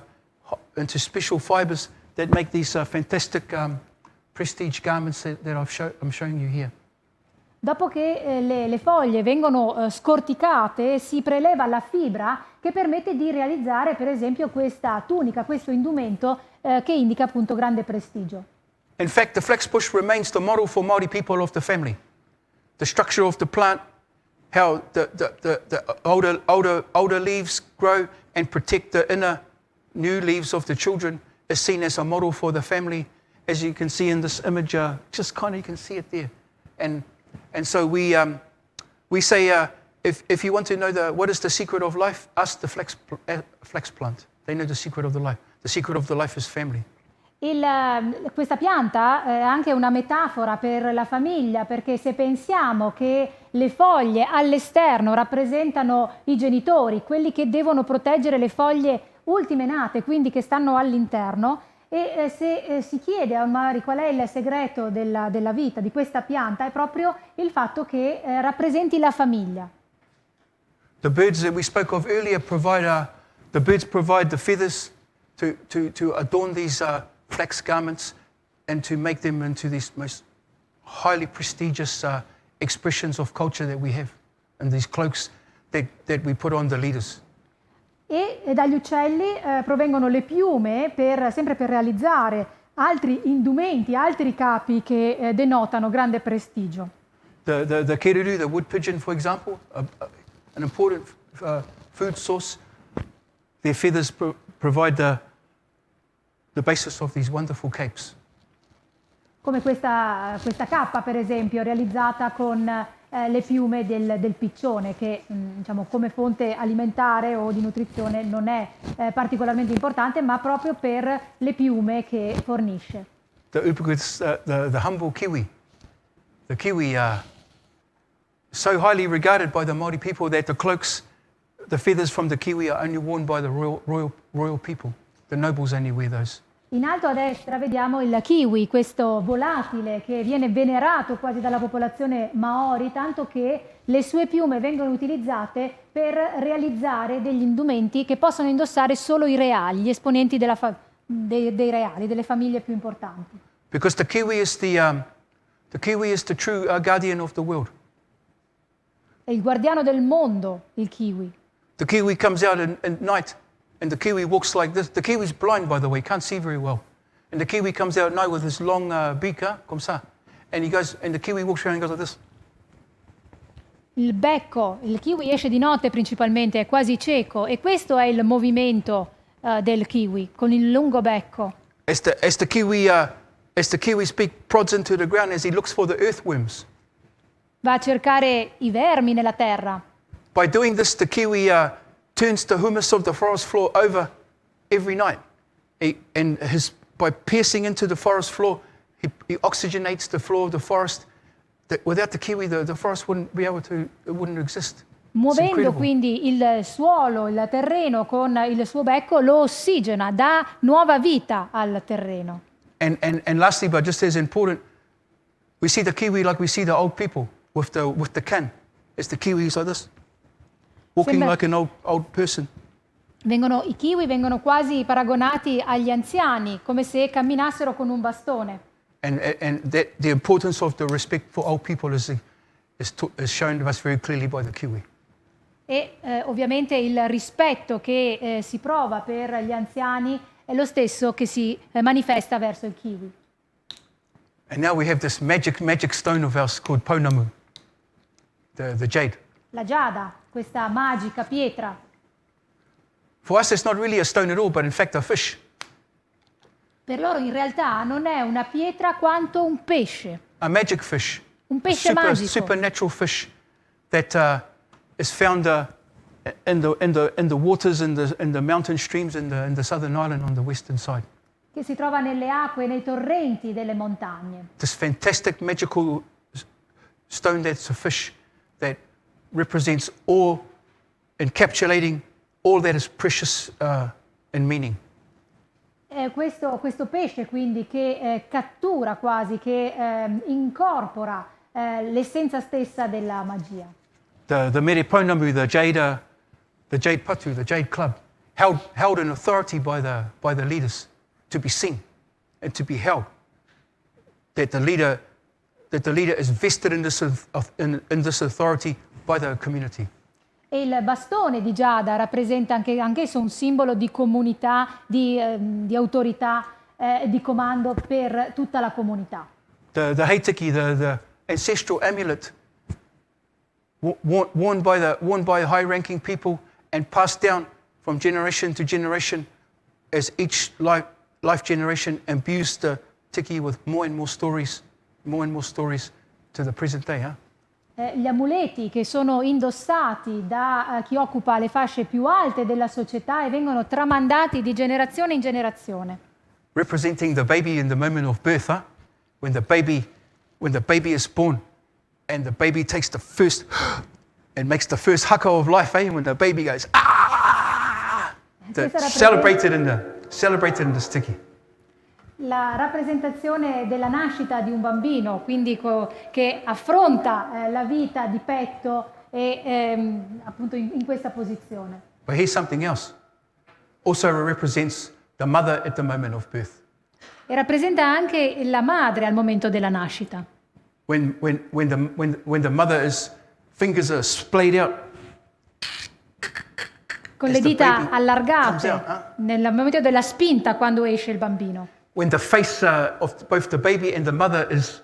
special fibers that make these fantastic prestige garments that I'm showing you here. Dopo che le foglie vengono scorticate, si preleva la fibra che permette di realizzare, per esempio, questa tunica, questo indumento che indica appunto grande prestigio. In fact, the flaxbush remains the model for Maori people of the family. The structure of the plant, how the older leaves grow and protect the inner new leaves of the children, is seen as a model for the family. As you can see in this image, just kind of you can see it there, and so we say if you want to know what is the secret of life, ask the flax plant. They know the secret of the life. The secret of the life is family. Questa pianta è anche una metafora per la famiglia, perché se pensiamo che le foglie all'esterno rappresentano i genitori, quelli che devono proteggere le foglie ultime nate, quindi che stanno all'interno, e se si chiede a un Maori qual è il segreto della vita di questa pianta, è proprio il fatto che rappresenti la famiglia. The birds that we spoke of earlier provide the feathers to adorn these flax garments and to make them into these most highly prestigious expressions of culture that we have, and these cloaks that we put on the leaders. E dagli uccelli provengono le piume sempre per realizzare altri indumenti, altri capi che denotano grande prestigio. The keruru, the wood pigeon, for example, an important food source. Their feathers provide the basis of these wonderful capes. Come questa cappa, per esempio, realizzata con le piume del piccione, che diciamo, come fonte alimentare o di nutrizione non è particolarmente importante, ma proprio per le piume che fornisce. The humble kiwi. The kiwi are so highly regarded by the Maori people that the cloaks, the feathers from the kiwi are only worn by the royal people. The nobles only wear those. In alto a destra vediamo il kiwi, questo volatile che viene venerato quasi dalla popolazione maori, tanto che le sue piume vengono utilizzate per realizzare degli indumenti che possono indossare solo i reali, gli esponenti dei reali, delle famiglie più importanti. Because the kiwi is the true guardian of the world. È il guardiano del mondo, il kiwi. The kiwi comes out at night. And the kiwi walks like this. The kiwi's blind, by the way, can't see very well. And the kiwi comes out at night with this long beak, comme ça. And the kiwi walks around and goes like this. Il kiwi esce di notte principalmente, è quasi cieco, e questo è il movimento del kiwi, con il lungo becco. As the kiwi's beak prods into the ground, as he looks for the earthworms, va a cercare i vermi nella terra. By doing this, the kiwi turns the humus of the forest floor over every night. By piercing into the forest floor, he oxygenates the floor of the forest. Without the kiwi, the forest wouldn't be able to, it wouldn't exist. Muovendo quindi il suolo, il terreno con il suo becco, lo ossigena, dà nuova vita al terreno. And lastly, but just as important, we see the kiwi like we see the old people with the can. It's the kiwis like this, walking like an old person. I kiwi vengono quasi paragonati agli anziani, come se camminassero con un bastone. And that the importance of the respect for old people is shown to us very clearly by the kiwi. E ovviamente il rispetto che si prova per gli anziani è lo stesso che si manifesta verso il kiwi. And now we have this magic stone of ours called pounamu, the jade. La giada, questa magica pietra. For us, it's not really a stone at all, but in fact a fish. Per loro in realtà non è una pietra quanto un pesce. A magic fish. Un pesce magico. Supernatural fish that is found in the waters in the mountain streams in the southern island on the western side. Che si trova nelle acque, nei torrenti delle montagne. This fantastic magical stone that's a fish that represents all, encapsulating all that is precious in meaning. Questo pesce quindi che cattura quasi, che incorpora l'essenza stessa della magia. The mere pounamu, the jade patu, the jade club, held in authority by the leaders to be seen and to be held. That the leader is vested in this authority by the community. E il bastone di giada rappresenta anch'esso un simbolo di comunità, di autorità, di comando per tutta la comunità. The heitiki, the ancestral amulet, worn by high-ranking people and passed down from generation to generation as each life generation imbues the tiki with more and more stories to the present day. Gli amuleti che sono indossati da chi occupa le fasce più alte della società e vengono tramandati di generazione in generazione. Representing the baby in the moment of birth, when the baby is born and the baby takes the first and makes the first haka of life, when the baby goes celebrated in the sticky. La rappresentazione della nascita di un bambino, quindi che affronta la vita di petto e appunto in questa posizione. But here's something else. Also represents the mother at the moment of birth. E rappresenta anche la madre al momento della nascita. When the mother's fingers are splayed out. Con le dita allargate nel momento della spinta quando esce il bambino. When the face of both the baby and the mother is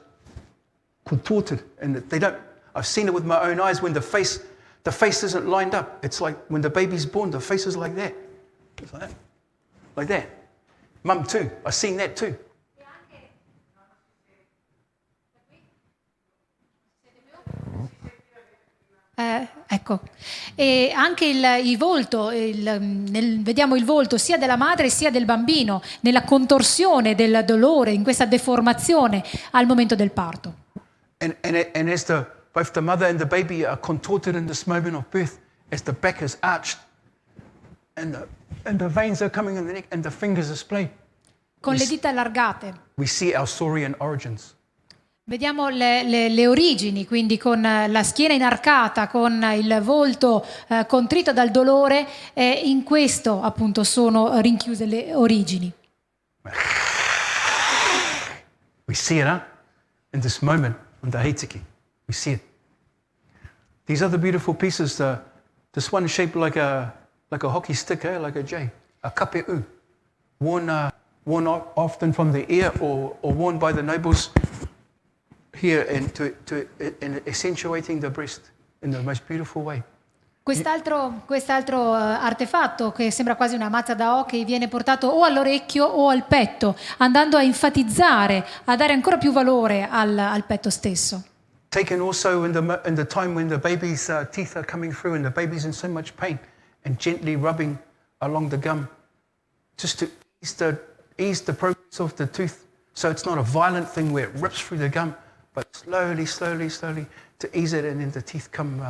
contorted, and I've seen it with my own eyes. When the face isn't lined up, it's like when the baby's born, the face is like that. It's like that. Mum too. I've seen that too. Ecco, e anche il volto, vediamo il volto sia della madre sia del bambino nella contorsione del dolore, in questa deformazione al momento del parto. And as both the mother and the baby are contorted in this moment of birth, as the back is arched and the veins are coming in the neck and the fingers are splayed. Con le dita allargate. We see our Saurian origins. Vediamo le origini, quindi con la schiena inarcata, con il volto contrito dal dolore, e in questo appunto sono rinchiuse le origini. We see it, in this moment, on the Heitiki. We see it. These other beautiful pieces, this one is shaped like a hockey stick, like a J, a kape'u, worn often from the ear or worn by the nobles here and in accentuating the breast in the most beautiful way. Quest'altro artefatto che sembra quasi una mazza da hockey viene portato o all'orecchio o al petto, andando a enfatizzare, a dare ancora più valore al petto stesso. taken also in the time when the baby's teeth are coming through and the baby's in so much pain, and gently rubbing along the gum, just to ease the progress of the tooth, so it's not a violent thing where it rips through the gum, but slowly to ease it, and then the teeth come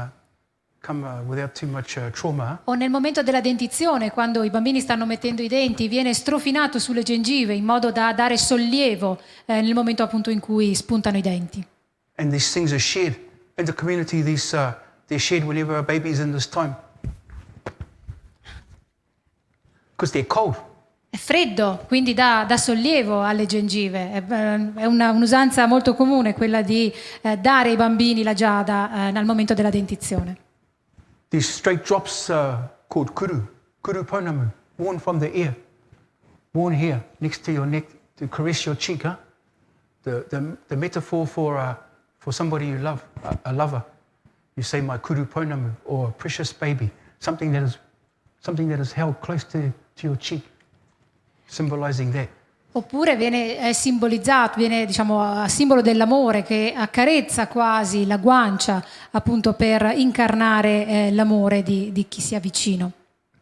without too much trauma. O nel momento della dentizione, quando i bambini stanno mettendo i denti, viene strofinato sulle gengive in modo da dare sollievo nel momento appunto in cui spuntano i denti. And these things are shared in the community. They're shared whenever a baby is in this time, because they're cold. È freddo, quindi dà sollievo alle gengive. È un'usanza molto comune quella di dare ai bambini la giada al momento della dentizione. These straight drops called kuru pounamu, worn from the ear, worn here next to your neck to caress your cheek. Huh? The metaphor for somebody you love, a lover. You say my kuru pounamu, or a precious baby, something that is held close to your cheek, symbolizing that. Oppure viene simbolizzato, viene diciamo a simbolo dell'amore che accarezza quasi la guancia appunto per incarnare l'amore di chi si avvicina.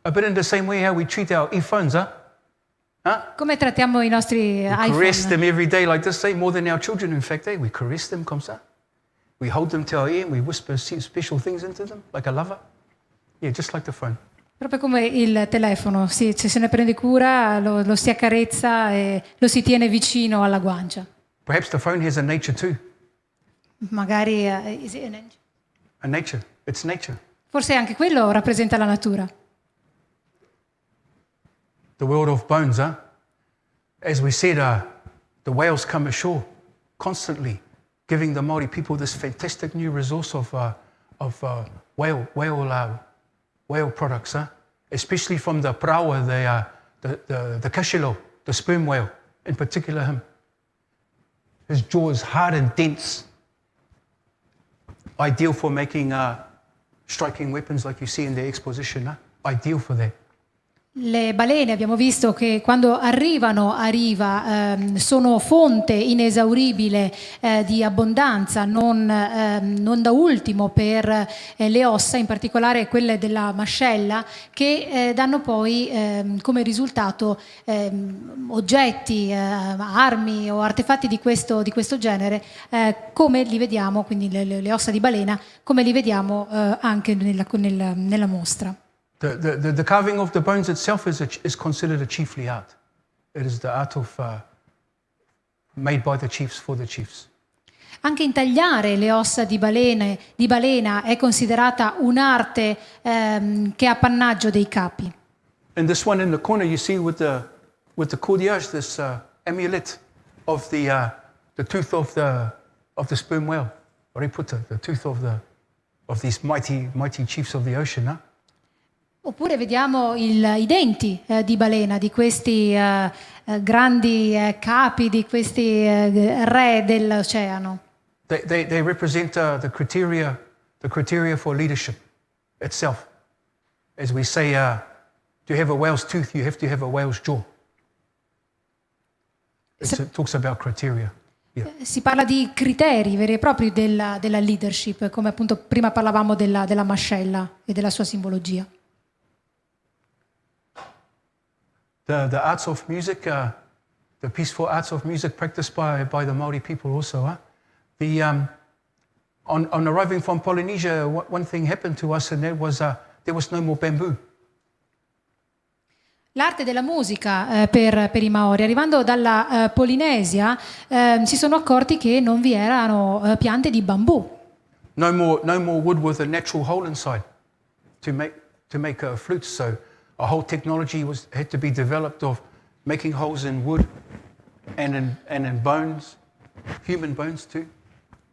A bit in the same way how we treat our earphones, huh? Come trattiamo i nostri We caress iPhone? them every day like this, more than our children, in fact, we caress them comme ça. We hold them to our ear and we whisper special things into them, like a lover. Yeah, just like the phone. Proprio come il telefono, sì, se ne prende cura, lo si accarezza e lo si tiene vicino alla guancia. Perhaps the phone has a nature too. Magari is it an angel? A nature. It's nature. Forse anche quello rappresenta la natura. The world of bones, huh? As we said, the whales come ashore constantly, giving the Maori people this fantastic new resource of whale products, huh? Especially from the parawa, the cachalo, the sperm whale, in particular him. His jaw is hard and dense, ideal for making striking weapons like you see in the exposition, huh? Ideal for that. Le balene abbiamo visto che quando arrivano a riva sono fonte inesauribile di abbondanza, non da ultimo per le ossa, in particolare quelle della mascella, che danno poi come risultato oggetti, armi o artefatti di questo genere, come li vediamo, quindi le ossa di balena, come li vediamo anche nella mostra. The carving of the bones itself is considered a chiefly art. It is the art of made by the chiefs for the chiefs. Anche intagliare le ossa di balena è considerata un'arte che è appannaggio dei capi. And this one in the corner you see with the cordillage, this amulet of the tooth of the sperm whale. Riputa, the tooth of these mighty chiefs of the ocean. Huh? Oppure vediamo i denti di balena, di questi grandi capi, di questi re dell'oceano. They represent the criteria for leadership itself. As we say, to have a whale's tooth, you have to have a whale's jaw. It talks about criteria. Yeah. Si parla di criteri veri e propri della leadership, come appunto prima parlavamo della mascella e della sua simbologia. The arts of music, the peaceful arts of music practiced by the Maori people also. On arriving from Polynesia, one thing happened to us, and that was there was no more bamboo. L'arte della musica per i Maori, arrivando dalla Polinesia, si sono accorti che non vi erano piante di bambù. No more wood with a natural hole inside to make flutes. So a whole technology had to be developed of making holes in wood and in bones, human bones too.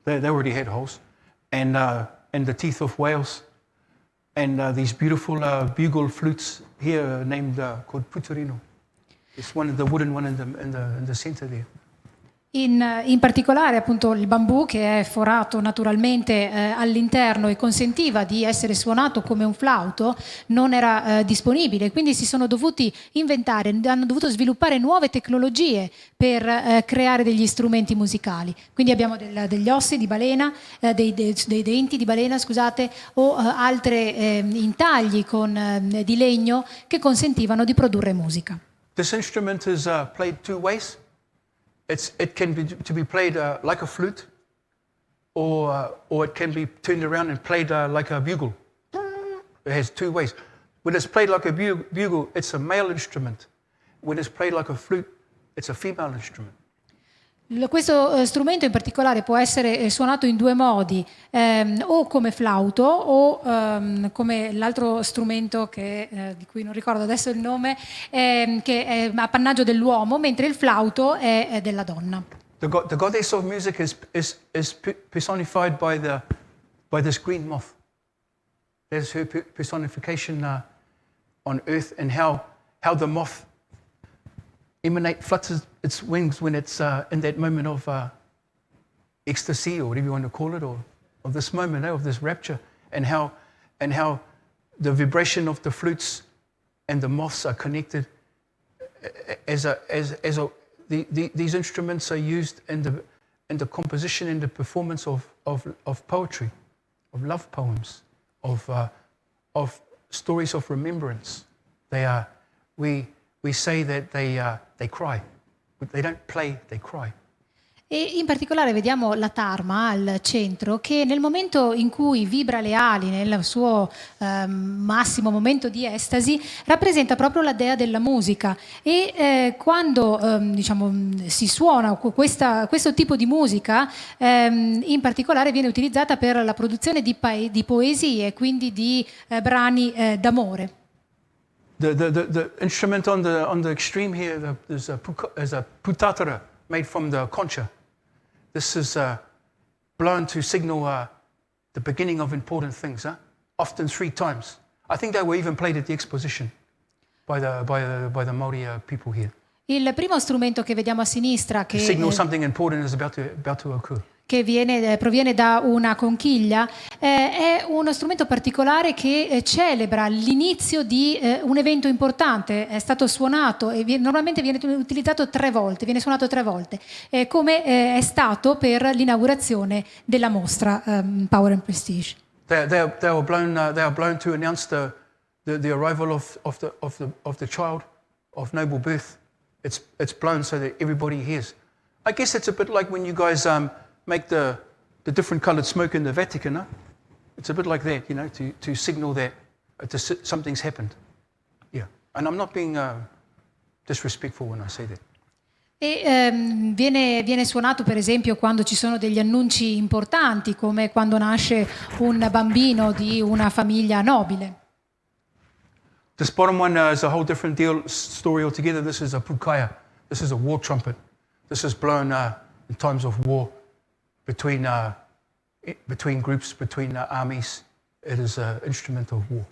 They already had holes, and the teeth of whales, and these beautiful bugle flutes here named called puturino. It's one of the wooden one in the center there. In particolare appunto il bambù, che è forato naturalmente all'interno e consentiva di essere suonato come un flauto, non era disponibile, quindi si sono dovuti inventare, hanno dovuto sviluppare nuove tecnologie per creare degli strumenti musicali. Quindi abbiamo degli ossi di balena, dei denti di balena, scusate, o altre intagli di legno che consentivano di produrre musica. This instrument is played two ways. It can be played like a flute, or it can be turned around and played like a bugle. It has two ways. When it's played like a bugle, it's a male instrument. When it's played like a flute, it's a female instrument. Questo strumento in particolare può essere suonato in due modi, o come flauto o come l'altro strumento di cui non ricordo adesso il nome, che è appannaggio dell'uomo, mentre il flauto è della donna. The goddess of music is personified by this green moth. There's her personification on earth, and how the moth flutters its wings when it's in that moment of ecstasy, or whatever you want to call it, or of this moment, of this rapture, and how the vibration of the flutes and the moths are connected. These instruments are used in the composition and the performance of poetry, of love poems, of stories of remembrance. We say that they cry. They don't play, they cry. E in particolare vediamo la tarma al centro, che nel momento in cui vibra le ali, nel suo massimo momento di estasi, rappresenta proprio la dea della musica. E quando si suona questo tipo di musica, in particolare viene utilizzata per la produzione di poesie, quindi di brani d'amore. The instrument on the extreme here is a putatara made from the concha. This is blown to signal the beginning of important things, often 3 times. I think they were even played at the exposition by the Maori people here. Il primo strumento che vediamo a sinistra, To signal something important is about to occur. Che proviene da una conchiglia, è uno strumento particolare che celebra l'inizio di un evento importante. È stato suonato e normalmente viene utilizzato 3 volte, viene suonato 3 volte, come è stato per l'inaugurazione della mostra Power and Prestige. They are blown to announce the arrival of the child of noble birth. It's blown so that everybody hears. I guess it's a bit like when you guys make the different coloured smoke in the Vatican. Huh? It's a bit like that, to signal that something's happened. Yeah, and I'm not being disrespectful when I say that. E viene suonato per esempio quando ci sono degli annunci importanti, come quando nasce un bambino di una famiglia nobile. This bottom one is a whole different story altogether. This is a pukaya. This is a war trumpet. This is blown in times of war between groups, between armies. It is an instrument of war.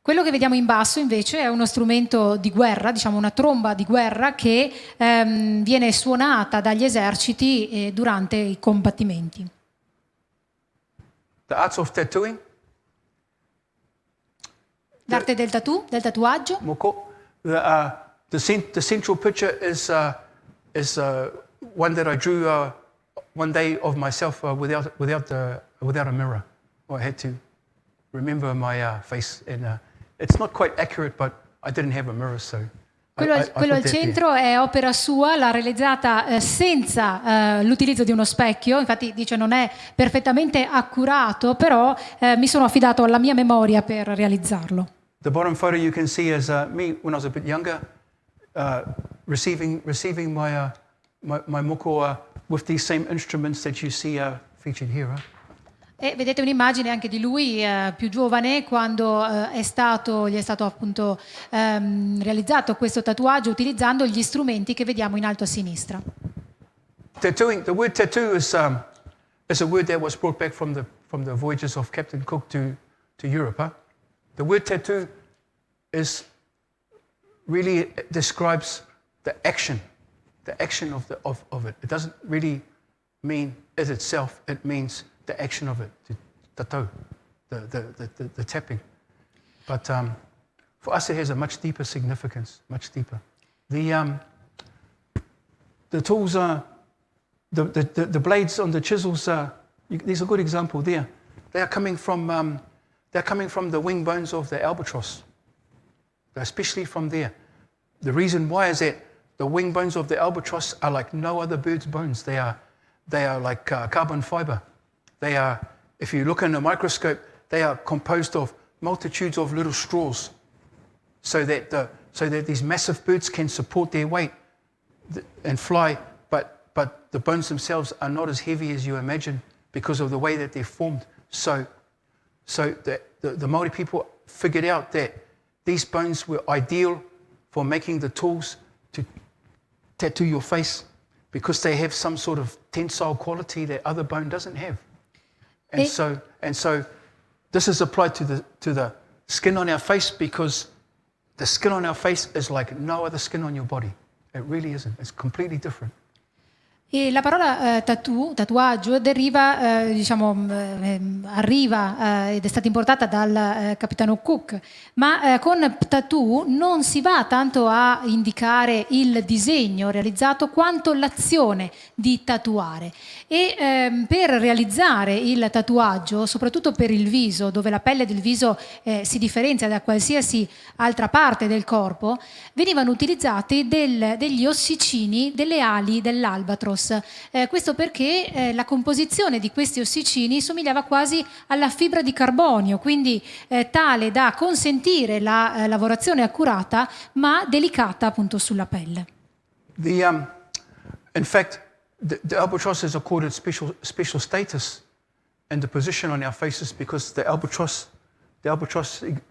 Quello che vediamo in basso invece è uno strumento di guerra, diciamo una tromba di guerra che viene suonata dagli eserciti durante i combattimenti. The arts of tattooing. L'arte del tatuaggio. Moko. The central picture is one that I drew one day of myself without a mirror. I had to remember my face, and it's not quite accurate, but I didn't have a mirror, so. Quello al centro è opera sua, l'ha realizzata senza l'utilizzo di uno specchio, infatti dice non è perfettamente accurato, però mi sono affidato alla mia memoria per realizzarlo. The bottom photo you can see is me when I was a bit younger, receiving my moko with these same instruments that you see featured here. E vedete un'immagine anche di lui più giovane quando gli è stato appunto realizzato questo tatuaggio utilizzando gli strumenti che vediamo in alto a sinistra. Tattooing. The word tattoo is a word that was brought back from the voyages of Captain Cook to Europe. The word tattoo really describes the action the action of it. It doesn't really mean it itself. It means the action of it, the tattoo, the tapping. But for us, it has a much deeper significance, much deeper. The tools are the blades on the chisels. There's a good example there. They are coming from the wing bones of the albatross, especially from there. The reason why is that the wing bones of the albatross are like no other bird's bones. They are like carbon fiber. They are, if you look in a microscope, they are composed of multitudes of little straws, so that these massive birds can support their weight and fly. But the bones themselves are not as heavy as you imagine because of the way that they're formed. So the Maori people figured out that these bones were ideal for making the tools to tattoo your face, because they have some sort of tensile quality that other bone doesn't have. And so this is applied to the skin on our face, because the skin on our face is like no other skin on your body. It really isn't. It's completely different. E la parola tatuaggio deriva, arriva ed è stata importata dal capitano Cook, ma con tattoo non si va tanto a indicare il disegno realizzato quanto l'azione di tatuare. E per realizzare il tatuaggio, soprattutto per il viso, dove la pelle del viso si differenzia da qualsiasi altra parte del corpo, venivano utilizzati degli ossicini delle ali dell'albatros. Questo perché la composizione di questi ossicini somigliava quasi alla fibra di carbonio, quindi tale da consentire la lavorazione accurata ma delicata appunto sulla pelle. In fact, the albatross is accorded special status and the position on our faces, because the albatross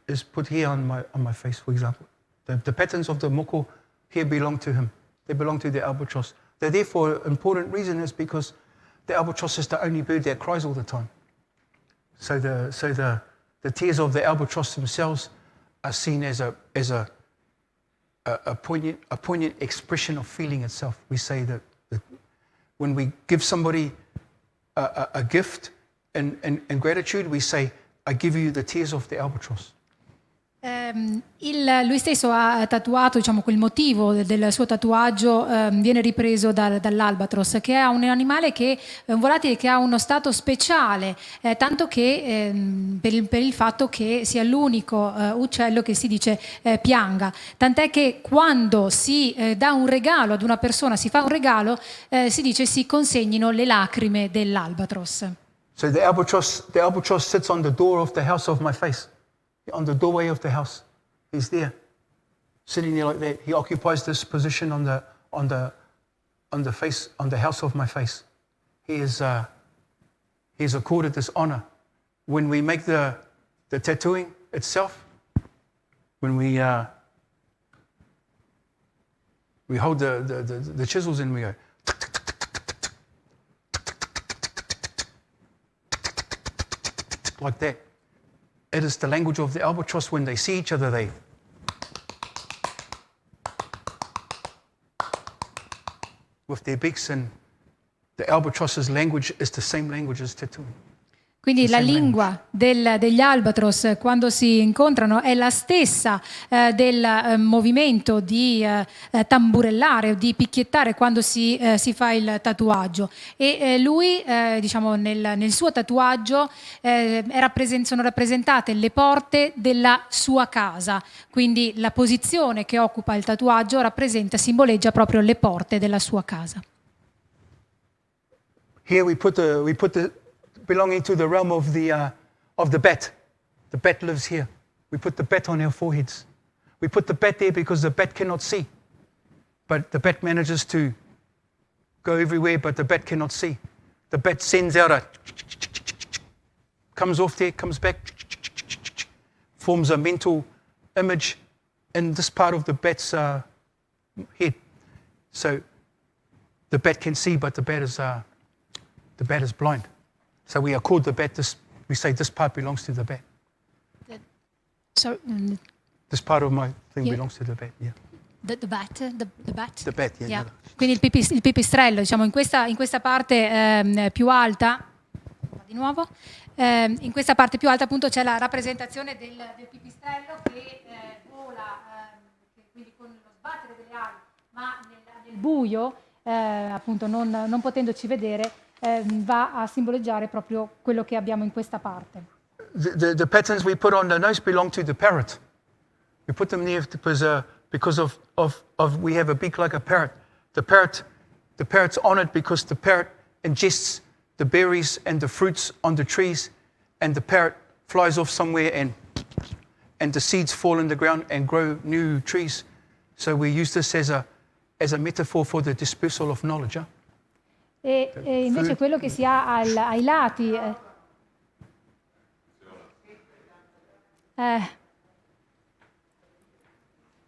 is put here on my face, for example. The patterns of the moko here belong to him. They belong to the albatross. They're there for an important reason, is because the albatross is the only bird that cries all the time. So the tears of the albatross themselves are seen as a poignant expression of feeling itself. We say that when we give somebody a gift in gratitude, we say, I give you the tears of the albatross. Lui stesso ha tatuato, quel motivo del suo tatuaggio viene ripreso dall'albatros, che è un animale un volatile che ha uno stato speciale, tanto che per il fatto che sia l'unico uccello che si dice pianga, tant'è che quando si dà un regalo ad una persona, si fa un regalo, si dice si consegnino le lacrime dell'albatros. So the albatross sits on the door of the house of my face. On the doorway of the house, he's there, sitting there like that. He occupies this position on the face, on the house of my face. He is accorded this honor. When we make the tattooing itself, when we hold the chisels and we go like that. It is the language of the albatross. When they see each other, they with their beaks, and the albatross's language is the same language as tattooing. Quindi la lingua degli albatros quando si incontrano è la stessa del movimento di tamburellare o di picchiettare quando si fa il tatuaggio. E lui, nel suo tatuaggio sono rappresentate le porte della sua casa. Quindi la posizione che occupa il tatuaggio simboleggia proprio le porte della sua casa. Here we put the belonging to the realm of the bat. The bat lives here. We put the bat on our foreheads. We put the bat there because the bat cannot see. But the bat manages to go everywhere, but the bat cannot see. The bat sends out comes off there, comes back, forms a mental image in this part of the bat's head. So the bat can see, but the bat is blind. So we are called the bat. We say this part belongs to the bat. So, this part of my thing belongs to the bat. Yeah. The bat. The bat, yeah. Yeah. Quindi il pipistrello, diciamo, in questa parte più alta, di nuovo, in questa parte più alta appunto c'è la rappresentazione del pipistrello che vola, quindi con lo sbattere delle ali, ma nel buio, appunto non potendoci vedere, va a simboleggiare proprio quello che abbiamo in questa parte. The patterns we put on the nose belong to the parrot. We put them there because of we have a beak like a parrot. The parrot's honored because the parrot ingests the berries and the fruits on the trees, and the parrot flies off somewhere and the seeds fall in the ground and grow new trees. So we use this as a metaphor for the dispersal of knowledge. Huh? E invece quello che si ha ai lati...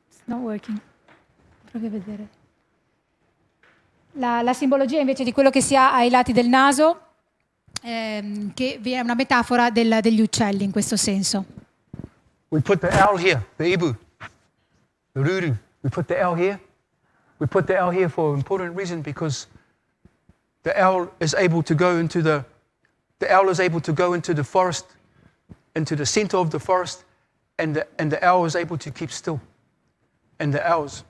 it's not working. Provi a vedere. La simbologia invece di quello che si ha ai lati del naso, che è una metafora degli uccelli in questo senso. We put the owl here, the ibu, the ruru. We put the owl here. We put the owl here for an important reason, because the owl is able to go into the forest, into the center of the forest, and the owl is able to keep still. And the owls.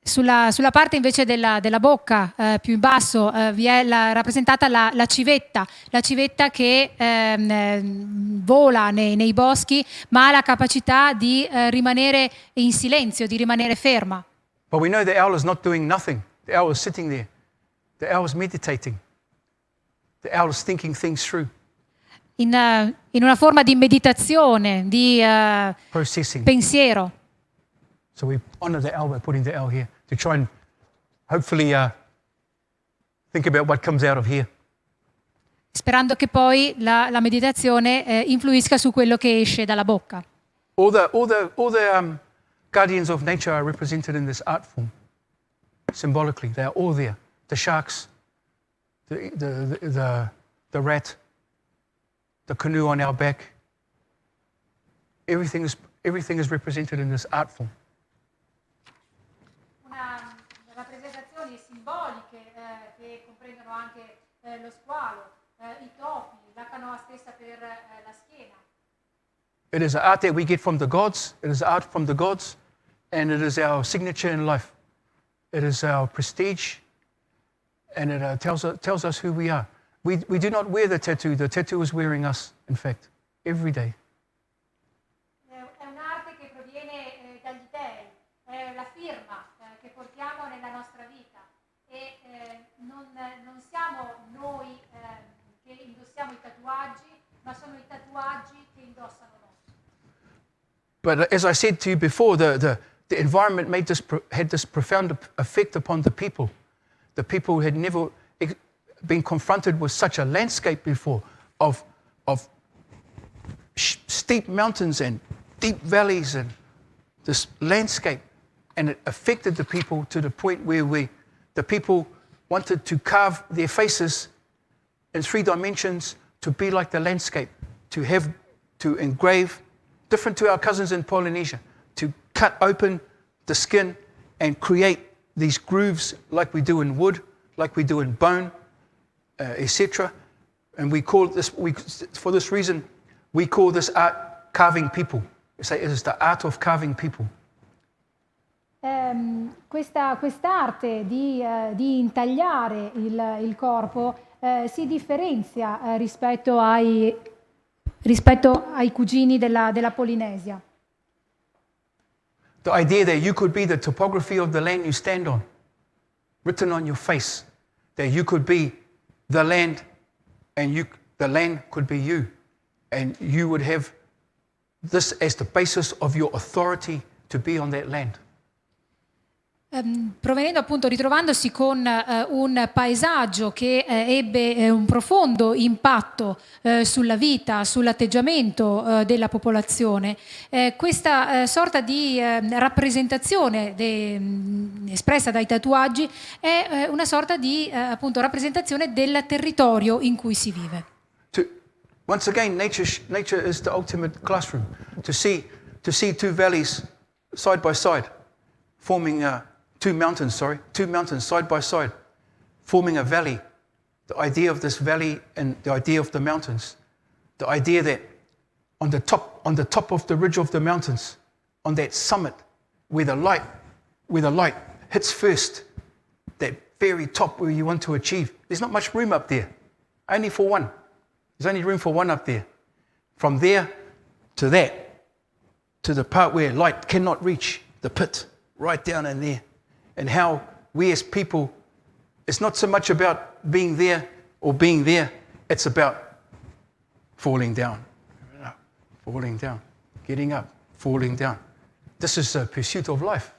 Sulla parte invece della bocca più in basso vi è rappresentata la civetta che vola nei boschi, ma ha la capacità di rimanere in silenzio, di rimanere ferma. But we know the owl is not doing nothing. The owl is sitting there. The owl is meditating. The owl is thinking things through. In una forma di meditazione, di Processing. pensiero. So we honor the owl by putting the owl here to try and hopefully think about what comes out of here. Sperando che poi la meditazione influisca su quello che esce dalla bocca. All the guardians of nature are represented in this art form. Symbolically, they are all there. The sharks, the rat, the canoe on our back. Everything is represented in this art form. Rappresentazioni simboliche che comprendono anche lo squalo, i topi, la canoa stessa per la schiena. It is an art that we get from the gods. It is art from the gods, and it is our signature in life. It is our prestige, and it tells us who we are. We do not wear the tattoo. The tattoo is wearing us, in fact, every day. È un'arte che proviene dagli dei, è la firma che portiamo nella nostra vita e non siamo noi che indossiamo i tatuaggi, ma sono i tatuaggi che indossano noi. But as I said to you before, the environment had this profound effect upon the people. The people had never been confronted with such a landscape before of steep mountains and deep valleys and this landscape, and it affected the people to the point where the people wanted to carve their faces in 3 dimensions to be like the landscape, to engrave, different to our cousins in Polynesia, to cut open the skin and create these grooves like we do in wood, like we do in bone, etc. And we call this, for this reason, we call this art carving people. We say it is the art of carving people. Quest'arte di intagliare il corpo si differenzia rispetto ai cugini della Polinesia. The idea that you could be the topography of the land you stand on, written on your face, that you could be the land and the land could be you, and you would have this as the basis of your authority to be on that land. Provenendo appunto, ritrovandosi con un paesaggio che ebbe un profondo impatto sulla vita, sull'atteggiamento della popolazione, questa sorta di rappresentazione espressa dai tatuaggi è una sorta di appunto rappresentazione del territorio in cui si vive. Once again, nature is the ultimate classroom. To see 2 valleys side by side, forming two mountains side by side, forming a valley. The idea of this valley and the idea of the mountains, the idea that on the top of the ridge of the mountains, on that summit, where the light hits first, that very top where you want to achieve, there's not much room up there, only for one. There's only room for one up there. From there to that, to the part where light cannot reach, the pit, right down in there. And how we as people, it's not so much about being there or being there, it's about falling down, getting up, falling down. This is a pursuit of life.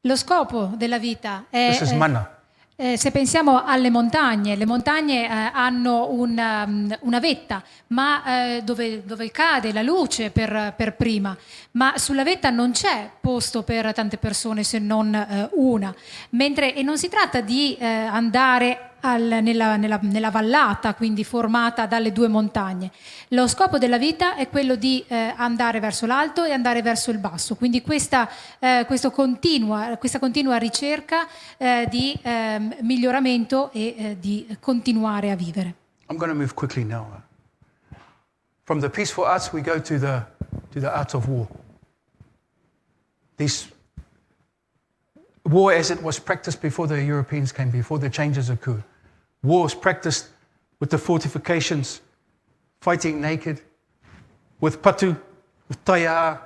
Lo scopo della vita è... This is mana. Se pensiamo alle montagne, le montagne hanno una vetta, ma dove cade la luce per prima, ma sulla vetta non c'è posto per tante persone se non una, e non si tratta di andare nella vallata, quindi formata dalle due montagne. Lo scopo della vita è quello di andare verso l'alto e andare verso il basso, quindi questa continua ricerca di miglioramento e di continuare a vivere. I'm going to move quickly now. From the peaceful arts we go to the art of war. War as it was practiced before the Europeans came, before the changes occurred. War was practiced with the fortifications, fighting naked, with patu, with taiā,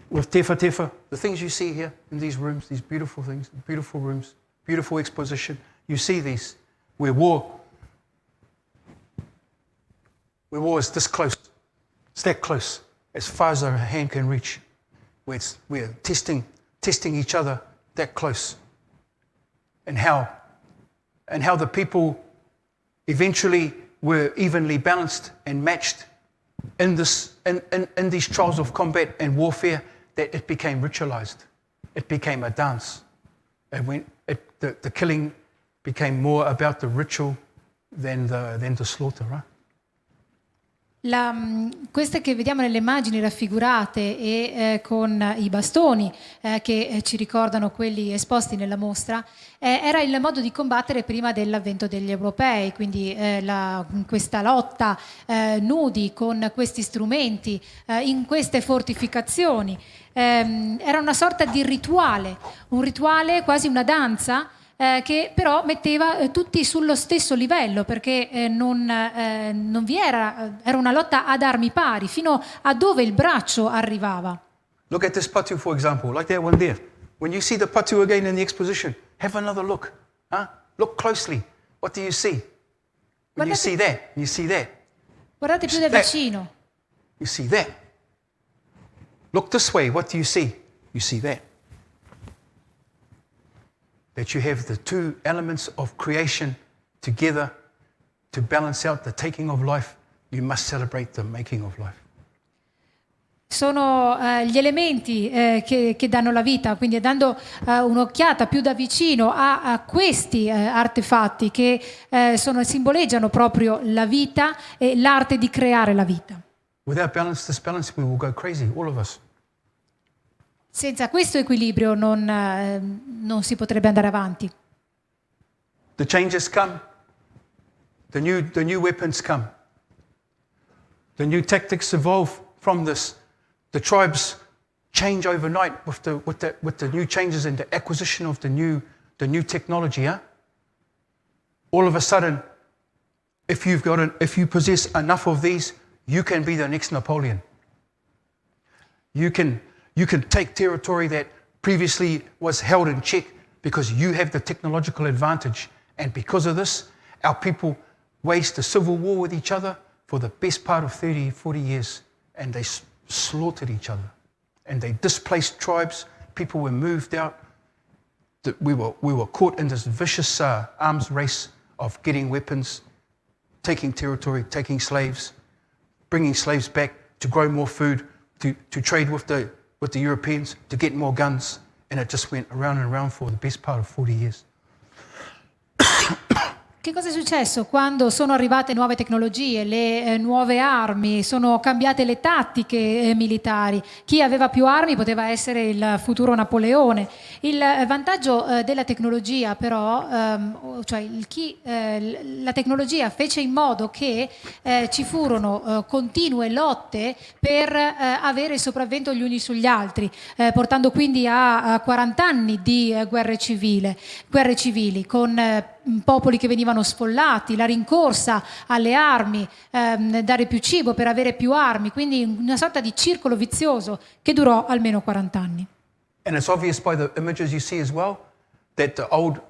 with tefa tefa. The things you see here in these rooms, these beautiful things, beautiful rooms, beautiful exposition. You see these, where war is this close. It's that close, as far as our hand can reach. We're testing each other that close. And how the people eventually were evenly balanced and matched in these trials of combat and warfare, that it became ritualized. It became a dance. The killing became more about the ritual than the slaughter, right? Queste che vediamo nelle immagini raffigurate e con i bastoni che ci ricordano quelli esposti nella mostra, era il modo di combattere prima dell'avvento degli europei, quindi questa lotta nudi con questi strumenti in queste fortificazioni. Era una sorta di rituale, un rituale, quasi una danza, che però metteva tutti sullo stesso livello, perché non vi era una lotta ad armi pari, fino a dove il braccio arrivava. Look at this patu, for example, like that one there. When you see the patu again in the exposition, have another look. Look closely. What do you see? When you see that. Guardate più da vicino. You see that. Look this way. What do you see? You see that. That you have the two elements of creation together to balance out the taking of life. You must celebrate the making of life. Sono gli elementi che danno la vita, quindi dando un'occhiata più da vicino a questi artefatti che simboleggiano proprio la vita e l'arte di creare la vita. Without this balance, we will go crazy, all of us. Senza questo equilibrio non si potrebbe andare avanti. The changes come. The new weapons come. The new tactics evolve from this. The tribes change overnight with the new changes in the acquisition of the new technology. All of a sudden, if you possess enough of these, you can be the next Napoleon. You can take territory that previously was held in check because you have the technological advantage. And because of this, our people waged a civil war with each other for the best part of 30, 40 years. And they slaughtered each other. And they displaced tribes. People were moved out. We were caught in this vicious arms race of getting weapons, taking territory, taking slaves, bringing slaves back to grow more food, to trade with the Europeans, to get more guns, and it just went around and around for the best part of 40 years. Che cosa è successo quando sono arrivate nuove tecnologie, le nuove armi, sono cambiate le tattiche militari? Chi aveva più armi poteva essere il futuro Napoleone. Il vantaggio della tecnologia però, la tecnologia fece in modo che ci furono continue lotte per avere il sopravvento gli uni sugli altri, portando quindi a 40 anni di guerre civili con popoli che venivano sfollati, la rincorsa alle armi, dare più cibo per avere più armi, quindi una sorta di circolo vizioso che durò almeno 40 anni. And it's obvious by the images you see as well that the old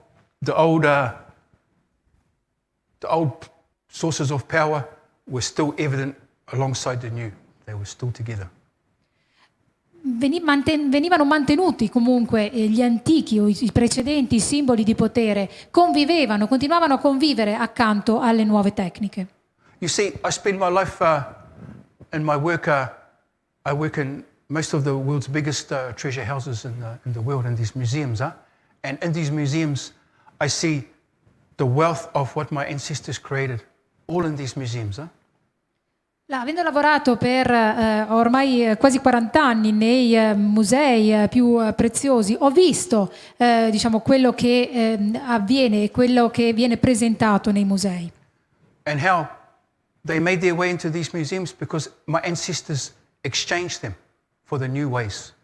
sources of power were still evident alongside the new. They were still together. Venivano mantenuti comunque gli antichi o i precedenti simboli di potere, continuavano a convivere accanto alle nuove tecniche. You see, I spend my life in my work. I work in most of the world's biggest treasure houses in the world, in these museums. And in these museums, I see the wealth of what my ancestors created, all in these museums. Avendo lavorato per ormai quasi 40 anni nei musei più preziosi, ho visto quello che avviene e quello che viene presentato nei musei. And how they made their way into these museums because my ancestors exchanged them for the new ways,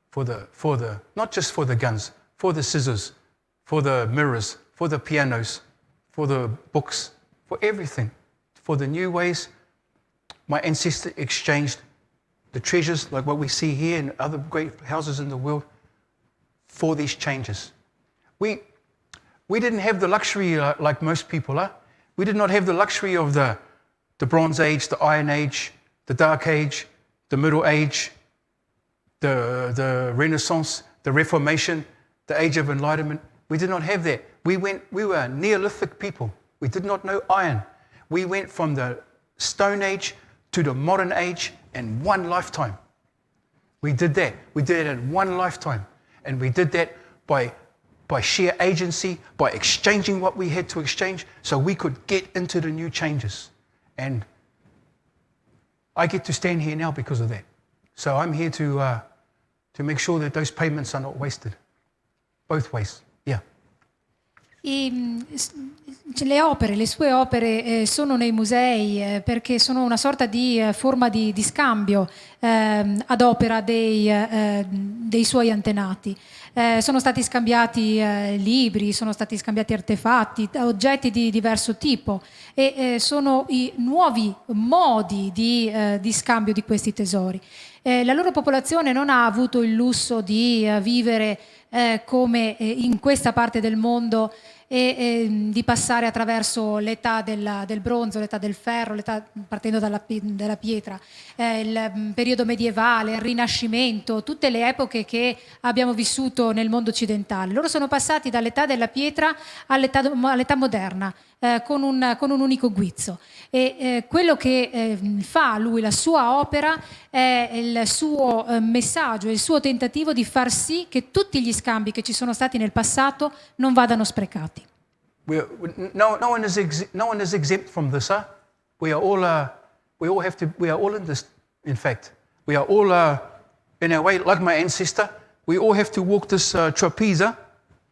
for the not just for the guns, for the scissors, for the mirrors, for the pianos, for the books, for everything, for the new ways. My ancestors exchanged the treasures, like what we see here in other great houses in the world, for these changes. We didn't have the luxury like most people are. We did not have the luxury of the Bronze Age, the Iron Age, the Dark Age, the Middle Age, the Renaissance, the Reformation, the Age of Enlightenment. We did not have that. We were Neolithic people. We did not know iron. We went from the Stone Age to the modern age in one lifetime. We did that. We did it in one lifetime. And we did that by sheer agency, by exchanging what we had to exchange so we could get into the new changes. And I get to stand here now because of that. So I'm here to make sure that those payments are not wasted. Both ways, yeah. Le sue opere sono nei musei perché sono una sorta di forma di scambio ad opera dei suoi antenati. Sono stati scambiati libri, sono stati scambiati artefatti, oggetti di diverso tipo e sono i nuovi modi di scambio di questi tesori. La loro popolazione non ha avuto il lusso di vivere come in questa parte del mondo e di passare attraverso l'età del bronzo, l'età del ferro, partendo dalla pietra, il periodo medievale, il Rinascimento, tutte le epoche che abbiamo vissuto nel mondo occidentale. Loro sono passati dall'età della pietra all'età moderna, con un unico guizzo. E quello che fa lui, la sua opera, è il suo messaggio, il suo tentativo di far sì che tutti gli scambi che ci sono stati nel passato non vadano sprecati. No one is exempt from this. We are all in this. In fact, we are all in our way, like my ancestor. We all have to walk this trapeze,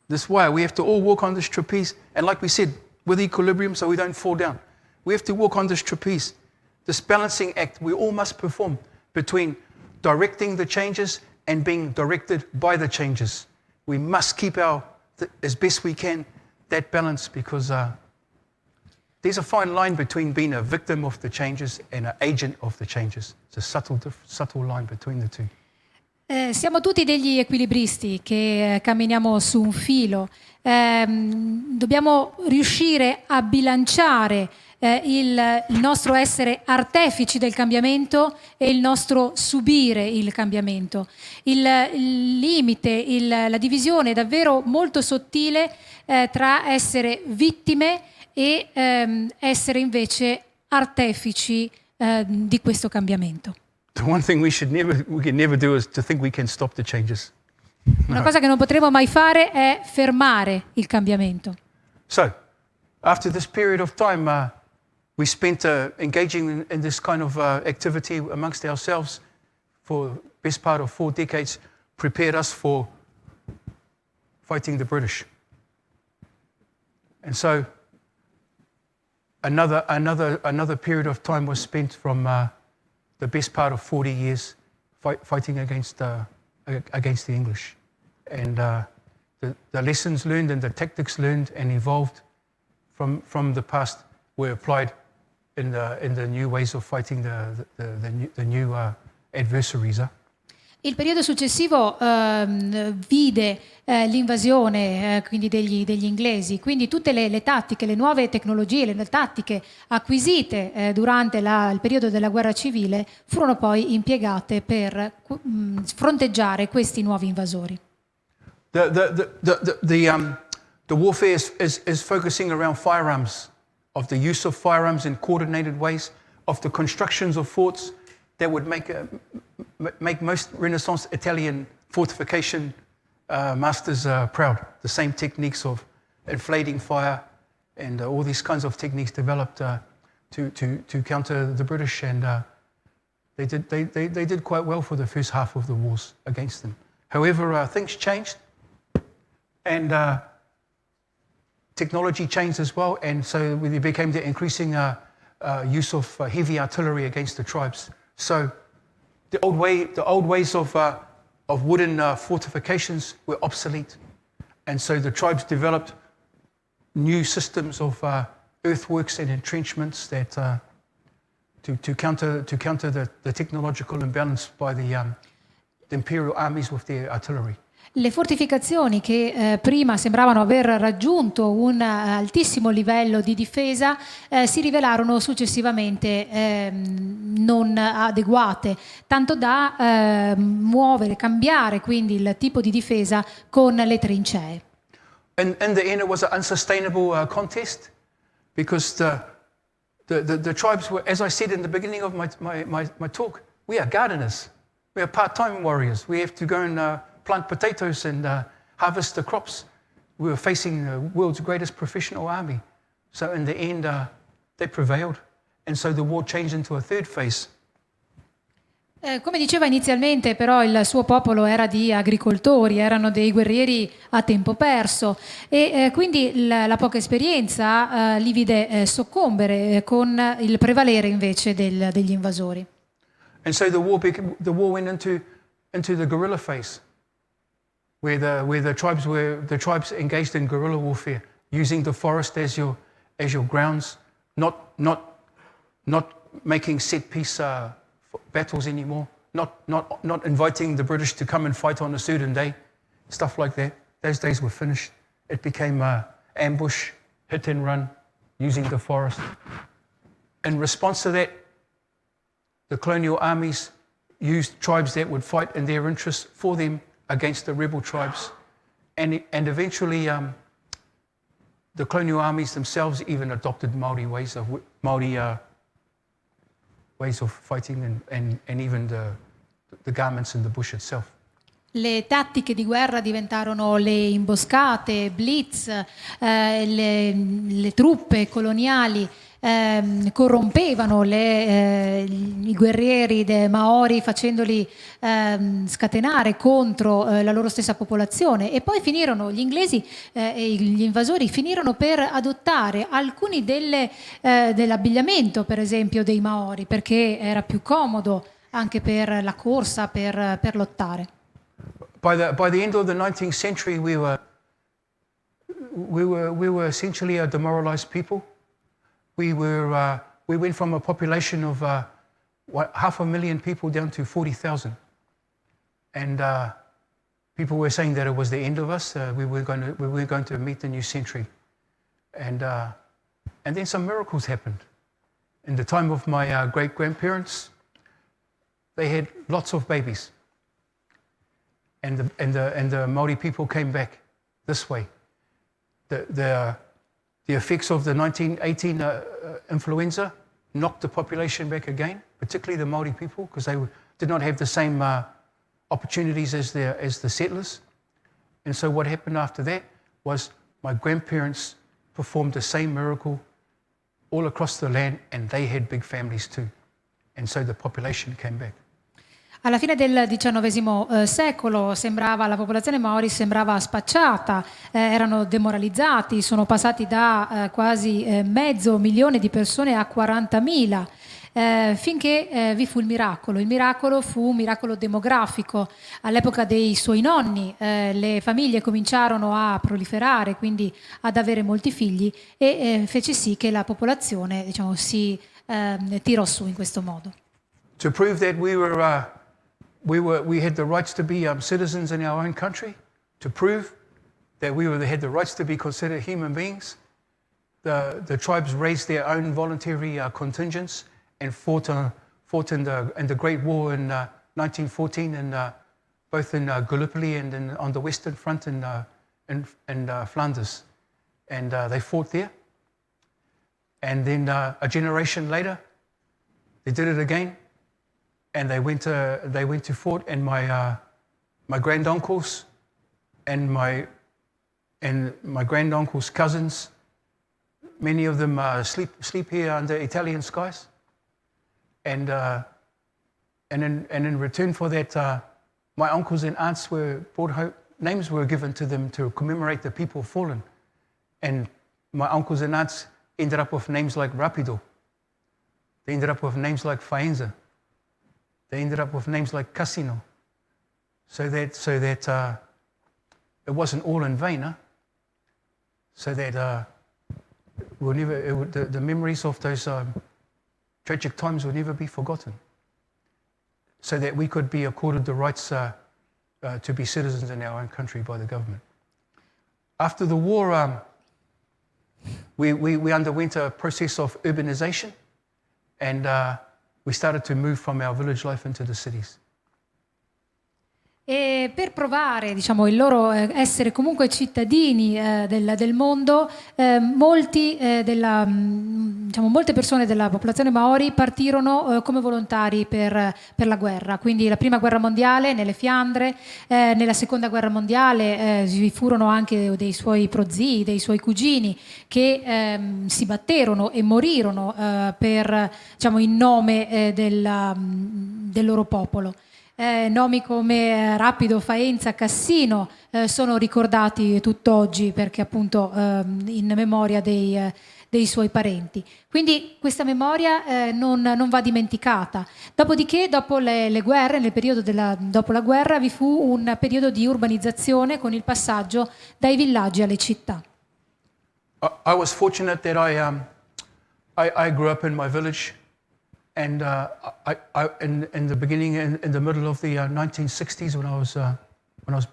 this wire. We have to all walk on this trapeze, and like we said, with equilibrium, so we don't fall down. We have to walk on this trapeze, this balancing act we all must perform between directing the changes and being directed by the changes. We must keep as best we can, that balance, because there's a fine line between being a victim of the changes and an agent of the changes. It's a subtle line between the two. Siamo tutti degli equilibristi che camminiamo su un filo. Dobbiamo riuscire a bilanciare il nostro essere artefici del cambiamento e il nostro subire il cambiamento. Il limite, la divisione è davvero molto sottile tra essere vittime e essere invece artefici di questo cambiamento. The one thing we can never do is to think we can stop the changes. Una cosa che non potremo mai fare è fermare il cambiamento. So, after this period of time, we spent engaging in this kind of activity amongst ourselves for the best part of 4 decades, prepared us for fighting the British. And so another period of time was spent from the best part of 40 years fighting against the English. And the lessons learned and the tactics learned and evolved from the past were applied in the new ways of fighting the new adversaries. Il periodo successivo vide l'invasione quindi degli inglesi, quindi tutte le tattiche, le nuove tecnologie, le tattiche acquisite durante il periodo della guerra civile furono poi impiegate per fronteggiare questi nuovi invasori. The warfare is focusing around firearms, of the use of firearms in coordinated ways, of the constructions of forts that would make most Renaissance Italian fortification masters proud. The same techniques of inflating fire and all these kinds of techniques developed to counter the British, and they did quite well for the first half of the wars against them. However, things changed, and technology changed as well, and so there became the increasing use of heavy artillery against the tribes. So the old ways of wooden fortifications were obsolete, and so the tribes developed new systems of earthworks and entrenchments that to counter the technological imbalance by the imperial armies with their artillery. Le fortificazioni che prima sembravano aver raggiunto un altissimo livello di difesa si rivelarono successivamente non adeguate, tanto da cambiare quindi il tipo di difesa con le trincee. In the end, it was an unsustainable contest, because the tribes were, as I said in the beginning of my talk, we are gardeners, we are part-time warriors. We have to go and plant potatoes and harvest the crops. We were facing the world's greatest professional army. So in the end, they prevailed. And so the war changed into a third phase. Come diceva inizialmente, però, il suo popolo era di agricoltori, erano dei guerrieri a tempo perso, e quindi la poca esperienza li vide soccombere con il prevalere invece degli invasori. And so the war went into the guerrilla phase, where the tribes engaged in guerrilla warfare, using the forest as your grounds, not making set piece battles anymore, not inviting the British to come and fight on a certain day, stuff like that. Those days were finished. It became ambush, hit and run, using the forest. In response to that, the colonial armies used tribes that would fight in their interests for them against the rebel tribes, and eventually the colonial armies themselves even adopted Maori ways of fighting, and even the garments in the bush itself. Le tattiche di guerra diventarono le imboscate, blitz, le truppe coloniali corrompevano i guerrieri dei maori, facendoli scatenare contro la loro stessa popolazione, e poi finirono gli inglesi e gli invasori finirono per adottare alcuni dell'abbigliamento, per esempio, dei maori, perché era più comodo anche per la corsa, per lottare. By the end of the 19th century, we were essentially a demoralized people. We went from a population of 500,000 people down to 40,000, and people were saying that it was the end of us. We were going to meet the new century, and then some miracles happened. In the time of my great grandparents, they had lots of babies, and the Maori people came back this way. The effects of the 1918 influenza knocked the population back again, particularly the Maori people, because they did not have the same opportunities as the settlers. And so what happened after that was my grandparents performed the same miracle all across the land, and they had big families too. And so the population came back. Alla fine del XIX secolo la popolazione maori sembrava spacciata, erano demoralizzati, sono passati da quasi 500.000 di persone a 40.000. Finché vi fu il miracolo. Il miracolo fu un miracolo demografico. All'epoca dei suoi nonni le famiglie cominciarono a proliferare, quindi ad avere molti figli, e fece sì che la popolazione, diciamo, si tirò su in questo modo. To prove that we had the rights to be citizens in our own country, to prove that had the rights to be considered human beings, the tribes raised their own voluntary contingents and fought in the Great War in 1914, both in Gallipoli and on the Western Front in Flanders. And they fought there. And then a generation later, they did it again. And they went to fort, and my granduncles and my granduncle's cousins, many of them sleep here under Italian skies. And in return for that, my uncles and aunts were brought home. Names were given to them to commemorate the people fallen. And my uncles and aunts ended up with names like Rapido. They ended up with names like Faenza. They ended up with names like Casino. So that it wasn't all in vain, huh? So that the memories of those tragic times will never be forgotten. So that we could be accorded the rights to be citizens in our own country by the government. After the war, we underwent a process of urbanization, and we started to move from our village life into the cities. E per provare, diciamo, il loro essere comunque cittadini del mondo, molte persone della popolazione maori partirono come volontari per la guerra. Quindi la prima guerra mondiale nelle Fiandre, nella seconda guerra mondiale vi furono anche dei suoi prozii, dei suoi cugini che si batterono e morirono in nome del loro popolo. Nomi come Rapido, Faenza, Cassino sono ricordati tutt'oggi perché appunto in memoria dei suoi parenti. Quindi questa memoria non va dimenticata. Dopodiché, dopo le guerre, nel periodo dopo la guerra, vi fu un periodo di urbanizzazione con il passaggio dai villaggi alle città. I was fortunate that I grew up in my village. And in the beginning, in the middle of the 1960s, when I was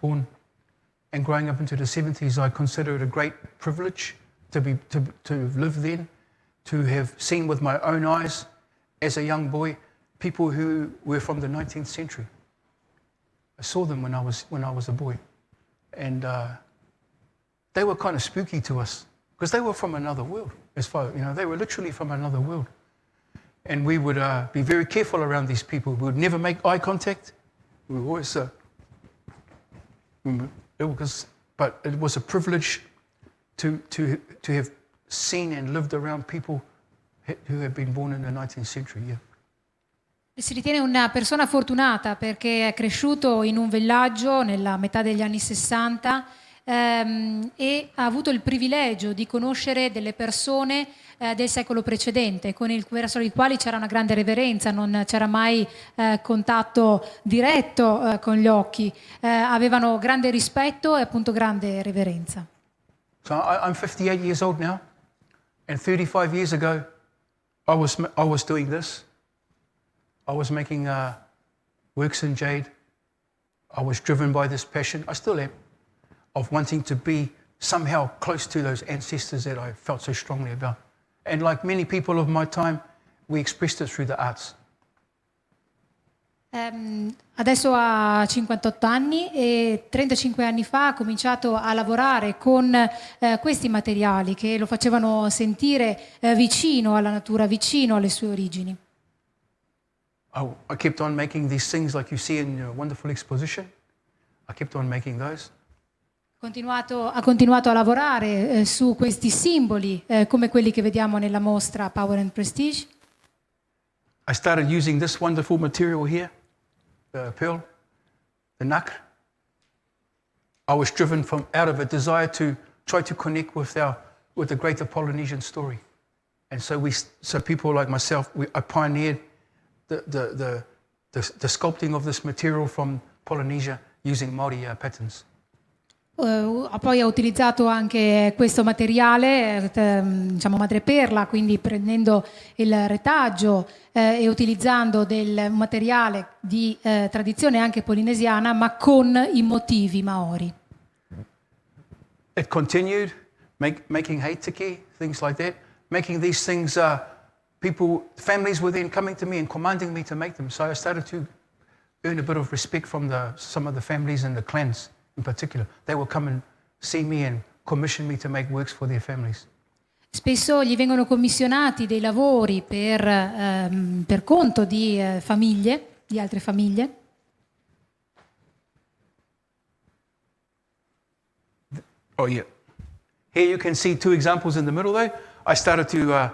born, and growing up into the 70s, I consider it a great privilege to live then, to have seen with my own eyes, as a young boy, people who were from the 19th century. I saw them when I was a boy, and they were kind of spooky to us because they were from another world. They were literally from another world. And we would be very careful around these people. We would never make eye contact. We would always, but it was a privilege to have seen and lived around people who had been born in the 19th century. Yeah. Si ritiene una persona fortunata perché è cresciuto in un villaggio nella metà degli anni 60 e ha avuto il privilegio di conoscere delle persone del secolo precedente, verso i quali c'era una grande reverenza, non c'era mai contatto diretto con gli occhi, avevano grande rispetto e appunto grande reverenza. So I'm 58 years old now, and 35 years ago I was doing this. I was making works in jade. I was driven by this passion, I still am, of wanting to be somehow close to those ancestors that I felt so strongly about. And like many people of my time, we expressed it through the arts. Adesso ha 58 anni e 35 anni fa ha cominciato a lavorare con questi materiali che lo facevano sentire vicino alla natura, vicino alle sue origini. I kept on making these things like you see in your wonderful exposition. I kept on making those. Ha continuato a lavorare su questi simboli, come quelli che vediamo nella mostra Power and Prestige. I started using this wonderful material here, the pearl, the nacre. I was driven out of a desire to try to connect with the greater Polynesian story. And so people like myself, I pioneered the sculpting of this material from Polynesia using Maori patterns. Poi ha utilizzato anche questo materiale, diciamo madreperla, quindi prendendo il retaggio e utilizzando del materiale di tradizione anche polinesiana, ma con i motivi maori. It continued, making heitiki, things like that, making these things, families were then coming to me and commanding me to make them. So I started to earn a bit of respect from some of the families and the clans in particular. They will come and see me and commission me to make works for their families. Spesso gli vengono commissionati dei lavori per conto di famiglie, di altre famiglie. Oh yeah. Here you can see two examples in the middle though. I started to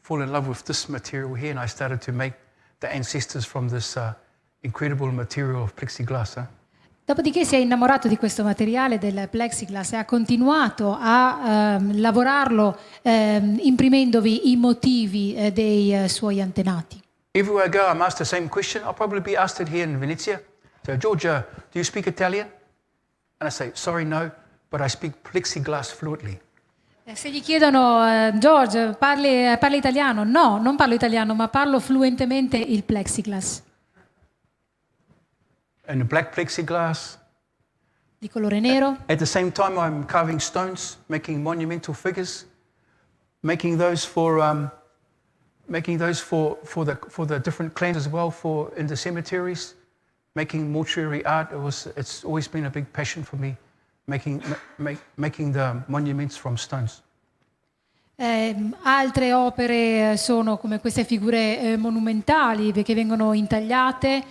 fall in love with this material here, and I started to make the ancestors from this incredible material of plexiglass. Dopodiché si è innamorato di questo materiale del plexiglass e ha continuato a lavorarlo imprimendovi i motivi dei suoi antenati. Everywhere I go, I'm asked the same question. I'll probably be asked it here in Venezia. So, Georgia, do you speak Italian? And I say, sorry, no, but I speak plexiglass fluently. Se gli chiedono, George, parli italiano? No, non parlo italiano, ma parlo fluentemente il plexiglass. And the black plexiglass. Di colore nero. At the same time, I'm carving stones, making monumental figures, making those for the different clans as well, in the cemeteries, making mortuary art. It's always been a big passion for me, making the monuments from stones. Altre opere sono come queste figure monumentali che vengono intagliate,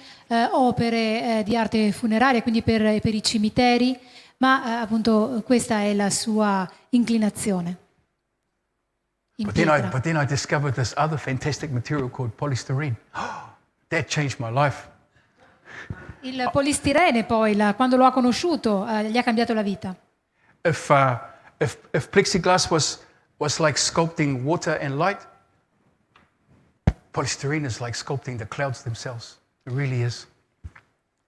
opere di arte funeraria, quindi per i cimiteri, ma appunto questa è la sua inclinazione. But then I discovered this other fantastic material called polystyrene. That changed my life. Il polistirene poi, quando lo ha conosciuto, gli ha cambiato la vita. If plexiglass was like sculpting water and light, polystyrene is like sculpting the clouds themselves. It really is.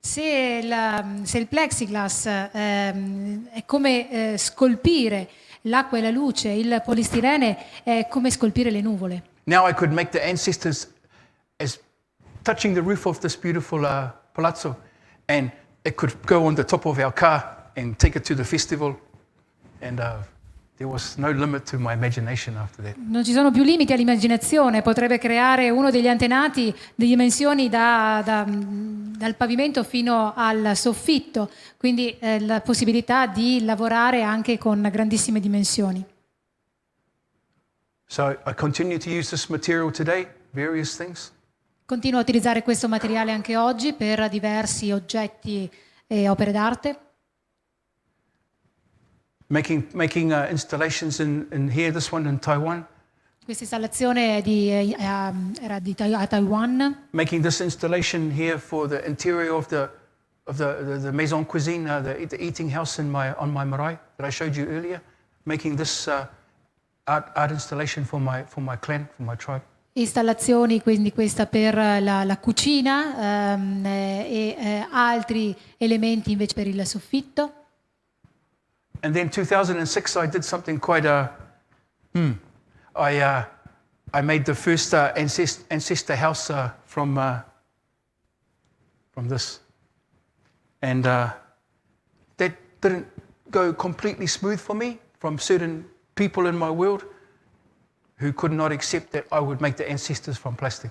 Se il plexiglass è come scolpire l'acqua e la luce, il polistirene è come scolpire le nuvole. Now I could make the ancestors as touching the roof of this beautiful palazzo, and it could go on the top of our car and take it to the festival, and there was no limit to my imagination after that. Non ci sono più limiti all'immaginazione, potrebbe creare uno degli antenati di dimensioni dal pavimento fino al soffitto, quindi la possibilità di lavorare anche con grandissime dimensioni. So I continue to use this material today, various things. Continuo a utilizzare questo materiale anche oggi per diversi oggetti e opere d'arte. Making installations in here, this one in Taiwan. Questa installazione era a Taiwan. Making this installation here for the interior of the maison cuisine, the eating house on my marae that I showed you earlier. Making this art installation for my clan, for my tribe. Installazioni, quindi questa per la cucina e altri elementi invece per il soffitto. And then 2006, I did something quite. I made the first ancestor house from this, and that didn't go completely smooth for me. From certain people in my world who could not accept that I would make the ancestors from plastic.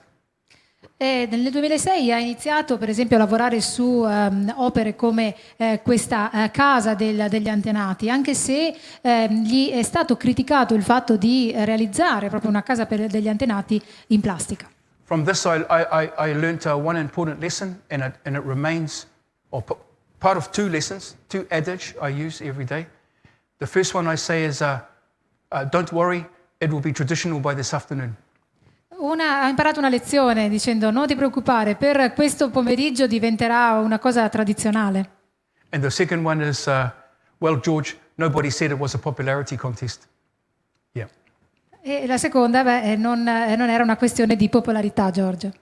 Nel 2006 ha iniziato per esempio a lavorare su opere come questa casa degli antenati, anche se gli è stato criticato il fatto di realizzare proprio una casa degli antenati in plastica. From this I learned one important lesson, and it remains, or part of two lessons, two adage I use every day. The first one I say is, don't worry, it will be traditional by this afternoon. Ha imparato una lezione dicendo non ti preoccupare, per questo pomeriggio diventerà una cosa tradizionale. And the second one is, well, George, nobody said it was a popularity contest. Yeah. E la seconda, non era una questione di popolarità, George.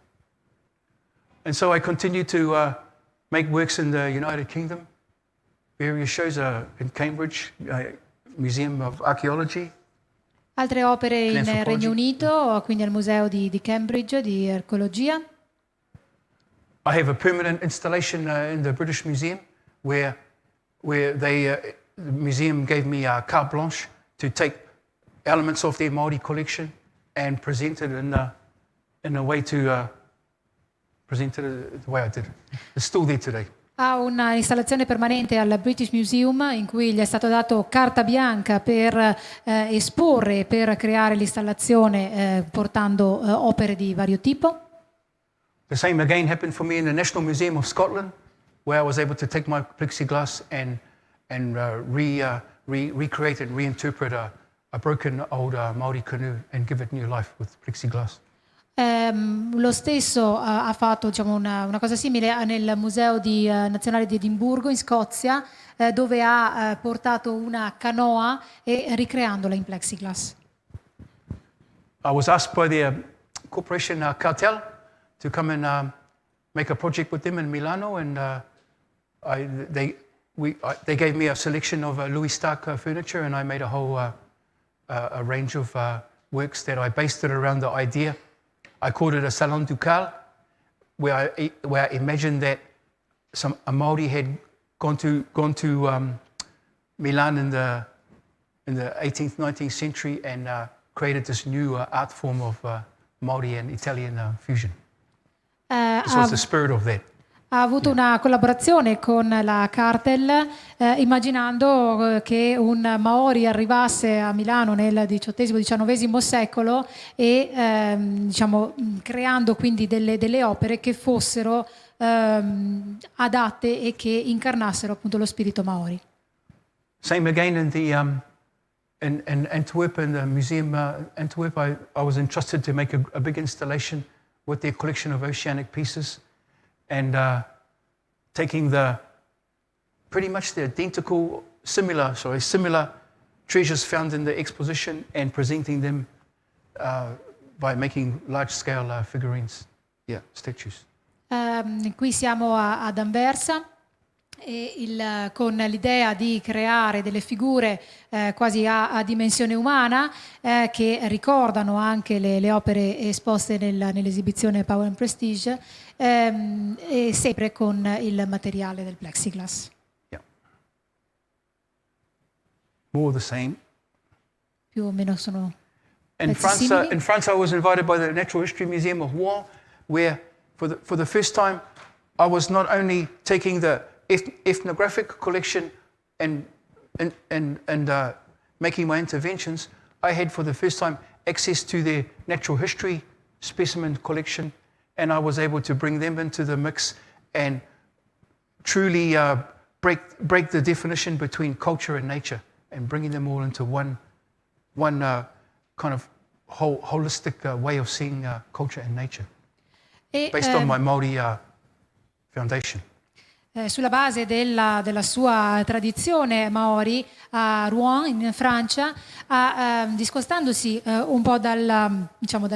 And so I continue to make works in the United Kingdom, various shows in Cambridge, Museum of Archaeology. Altre opere in Regno Unito, quindi al Museo di Cambridge di archeologia. I have a permanent installation in the British Museum where the museum gave me carte blanche to take elements of their Maori collection and present it in a way to present it the way I did. It's still there today. Ha una installazione permanente al British Museum in cui gli è stato dato carta bianca per esporre, per creare l'installazione portando opere di vario tipo. The same again happened for me in the National Museum of Scotland, where I was able to take my plexiglass and recreate and reinterpret a broken old Maori canoe and give it new life with plexiglass. Lo stesso ha fatto, diciamo, una cosa simile nel Museo Nazionale di Edimburgo in Scozia, dove ha portato una canoa e ricreandola in plexiglass. I was asked by the corporation Cartel to come and make a project with them in Milano, and they gave me a selection of Louis Stark furniture, and I made a whole a range of works that I based it around the idea. I called it a salon ducal, where I imagined that a Maori had gone to Milan in the 18th, 19th century and created this new art form of Maori and Italian fusion. This was the spirit of that. Ha avuto una collaborazione con la Cartel, immaginando che un Maori arrivasse a Milano nel XVIII-XIX secolo e diciamo, creando quindi delle opere che fossero adatte e che incarnassero appunto lo spirito Maori. Same again in the in Antwerp, in the museum Antwerp. I was entrusted to make a big installation with their collection of oceanic pieces. And taking pretty much the similar treasures found in the exposition and presenting them by making large-scale figurines, statues. Qui siamo ad Anversa e con l'idea di creare delle figure quasi a dimensione umana che ricordano anche le opere esposte nell'esibizione Power and Prestige, e sempre con il materiale del plexiglass. Yeah. More the same. Più o meno sono in France I was invited by the Natural History Museum of Rouen, where for the first time I was not only taking the ethnographic collection and making my interventions, I had for the first time access to their natural history specimen collection, and I was able to bring them into the mix and truly break the definition between culture and nature and bringing them all into one kind of holistic way of seeing culture and nature based on my Maori foundation. Sulla base della sua tradizione Maori a Rouen in Francia, discostandosi un po' dal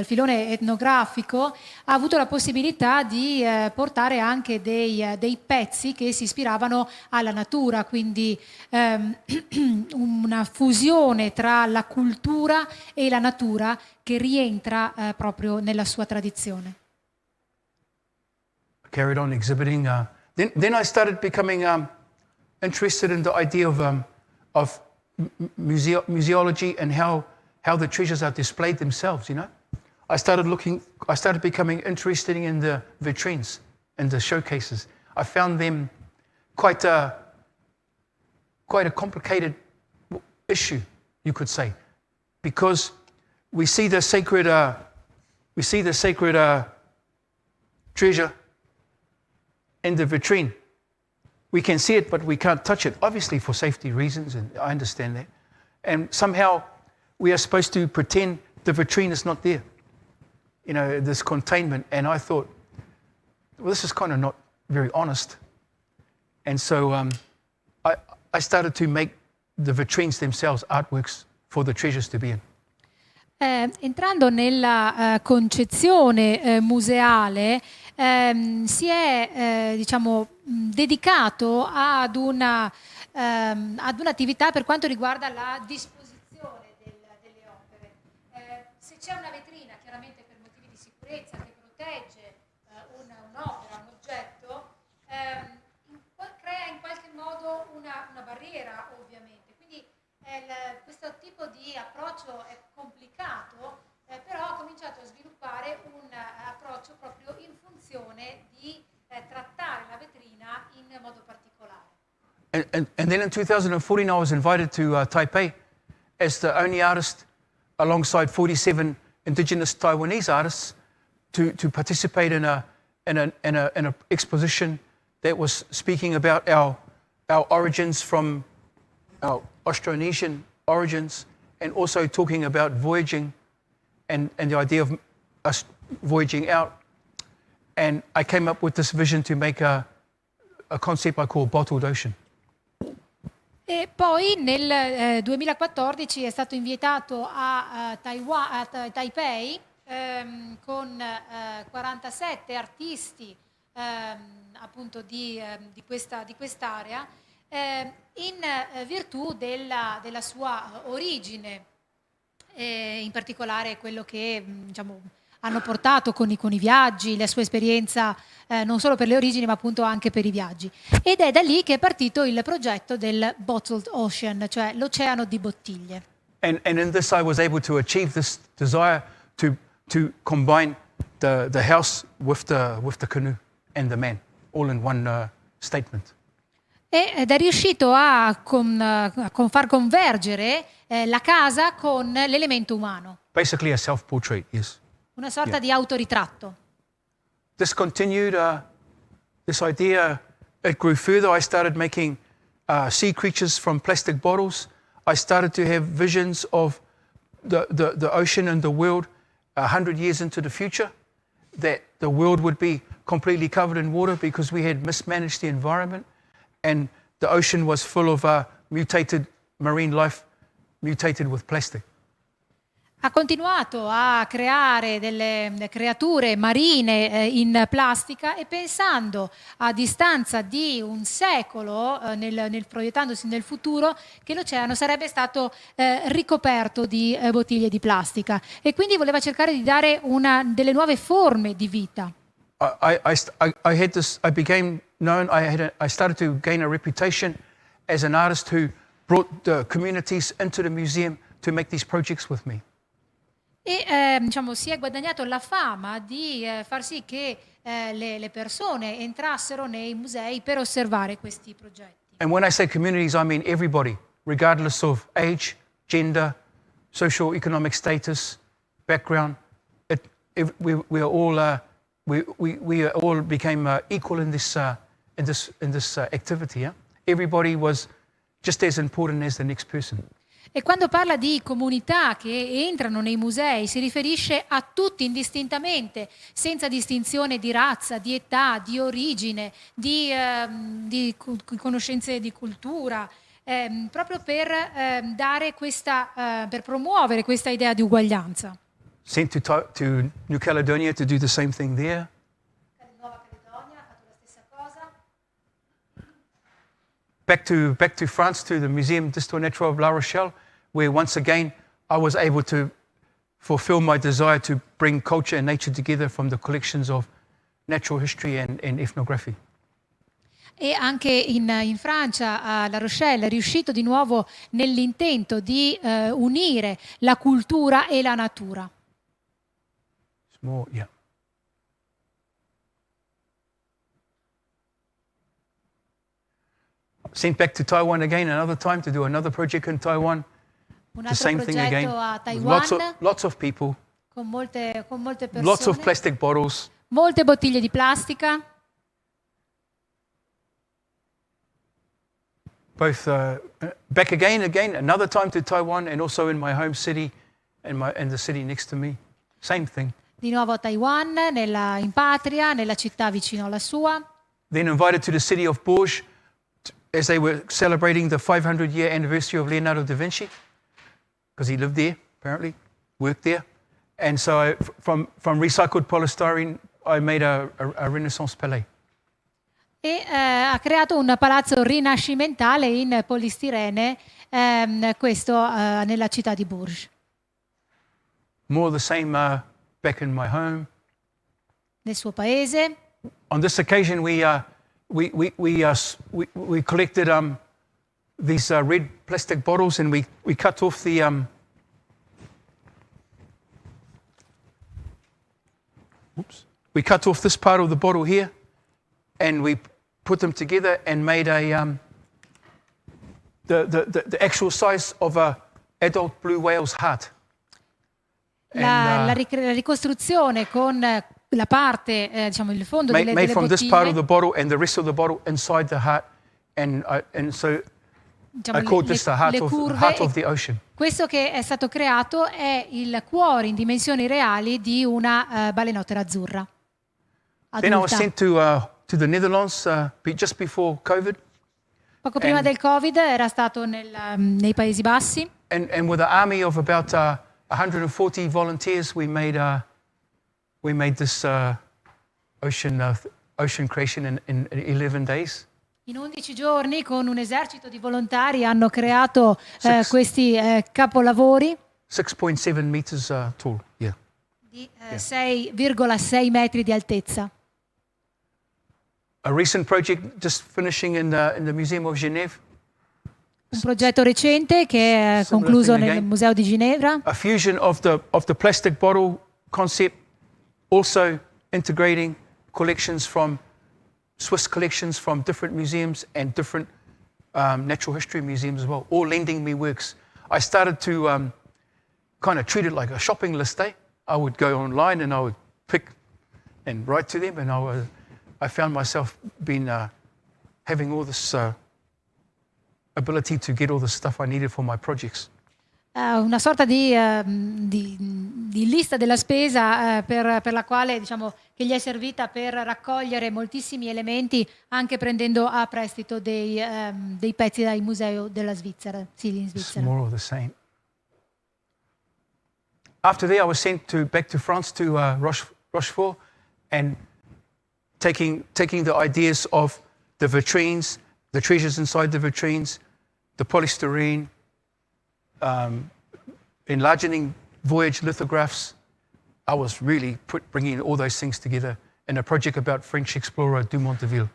filone etnografico, ha avuto la possibilità di portare anche dei pezzi che si ispiravano alla natura, quindi una fusione tra la cultura e la natura che rientra proprio nella sua tradizione. I carried on exhibiting. Then I started becoming interested in the idea of museology and how the treasures are displayed themselves. You know, I started becoming interested in the vitrines and the showcases. I found them quite a complicated issue, you could say, because we see the sacred treasure in the vitrine, we can see it, but we can't touch it, obviously for safety reasons, and I understand that. And somehow we are supposed to pretend the vitrine is not there, you know, this containment. And I thought, well, this is kind of not very honest. And so I started to make the vitrines themselves artworks for the treasures to be in. Entrando nella concezione museale, si è dedicato ad un'attività per quanto riguarda la disposizione delle opere. Se c'è una vetrina, chiaramente per motivi di sicurezza, che protegge un'opera, un oggetto, crea in qualche modo una barriera, ovviamente. Quindi questo tipo di approccio è complicato, però ha cominciato a sviluppare un approccio proprio in funzione di trattare la vetrina in modo particolare. And then in 2014 I was invited to Taipei as the only artist alongside 47 indigenous Taiwanese artists to participate in an exposition that was speaking about our origins from our Austronesian origins, and also talking about voyaging and the idea of us voyaging out. And I came up with this vision to make a concept I call bottled ocean. E poi nel 2014 è stato invitato a Taipei con 47 artisti appunto di quest'area, in virtù della sua origine, in particolare quello che hanno portato con i viaggi, la sua esperienza non solo per le origini ma appunto anche per i viaggi. Ed è da lì che è partito il progetto del Bottled Ocean, cioè l'oceano di bottiglie. And in this I was able to achieve this desire to combine the house with the canoe and the man, all in one statement. Ed è riuscito a far convergere la casa con l'elemento umano. Basically a self-portrait, yes. Una sorta di autoritratto. This continued, this idea, it grew further. I started making sea creatures from plastic bottles. I started to have visions of the ocean and the world 100 years into the future, that the world would be completely covered in water because we had mismanaged the environment, and the ocean was full of mutated marine life, mutated with plastic. Ha continuato a creare delle creature marine in plastica, e pensando a distanza di un secolo, proiettandosi nel futuro, che l'oceano sarebbe stato ricoperto di bottiglie di plastica, e quindi voleva cercare di dare delle nuove forme di vita. I became known. I started to gain a reputation as an artist who brought the communities into the museum to make these projects with me. E si è guadagnato la fama di far sì che le persone entrassero nei musei per osservare questi progetti. And when I say communities, I mean everybody, regardless of age, gender, socio-economic status, background. We all became equal in this activity. Yeah? Everybody was just as important as the next person. E quando parla di comunità che entrano nei musei si riferisce a tutti indistintamente, senza distinzione di razza, di età, di origine, di conoscenze di cultura, proprio per dare per promuovere questa idea di uguaglianza. Sent to New Caledonia to do the same thing there. Nuova Caledonia ha fatto la stessa cosa. Back to France, to the Muséum d'Histoire Naturelle of La Rochelle, where once again I was able to fulfill my desire to bring culture and nature together from the collections of natural history and ethnography. E anche in Francia, a La Rochelle, è riuscito di nuovo nell'intento di unire la cultura e la natura. More, yeah. Sent back to Taiwan again another time to do another project in Taiwan. Un The altro same thing again. progetto a Taiwan, Lots of people, con molte persone, lots of plastic bottles. molte bottiglie di plastica. both back again, another time to Taiwan, and also in my home city and the city next to me. Same thing. Di nuovo a Taiwan, in patria, nella città vicino alla sua. Then invited to the city of Bourges as they were celebrating the 500-year anniversary of Leonardo da Vinci, because he lived there, apparently, worked there. And so from recycled polystyrene, I made a Renaissance palais. E ha creato un palazzo rinascimentale in polistirene, questo nella città di Bourges. More the same back in my home. Nel suo paese. On this occasion, we collected these red plastic bottles, and we cut off the we cut off this part of the bottle here, and we put them together and made a the actual size of a adult blue whale's heart. La ricostruzione con la parte, diciamo, il fondo made delle from bottiglie, this part of the bottle and the rest of the bottle inside the heart, and so diciamo, I called this the heart of the ocean. Questo che è stato creato è il cuore in dimensioni reali di una balenottera azzurra. Then I was sent to the Netherlands just before COVID. Poco prima del Covid era stato nei Paesi Bassi. And with an army of about 140 volunteers, we made this ocean creation in 11 days. In 11 giorni, con un esercito di volontari, hanno creato questi capolavori 6.7 meters tall. Yeah. Di 6,6 metri di altezza. A recent project just finishing in the Museum of Genève. Un progetto recente che è concluso nel Museo di Ginevra. A fusion of the plastic bottle concept, also integrating collections from Swiss collections from different museums and different natural history museums as well, all lending me works. I started to kind of treat it like a shopping list. I would go online and I would pick and write to them, and I found myself having all this ability to get all the stuff I needed for my projects. Una sorta di lista della spesa per la quale, diciamo, che gli è servita per raccogliere moltissimi elementi, anche prendendo a prestito dei pezzi dal museo della Svizzera, sì, in Svizzera. It's more of the same. After there, I was sent back to France to Rochefort, and taking the ideas of the vitrines, the treasures inside the vitrines, the polystyrene, enlarging voyage lithographs. I was really bringing all those things together in a project about French explorer Dumont d'Urville.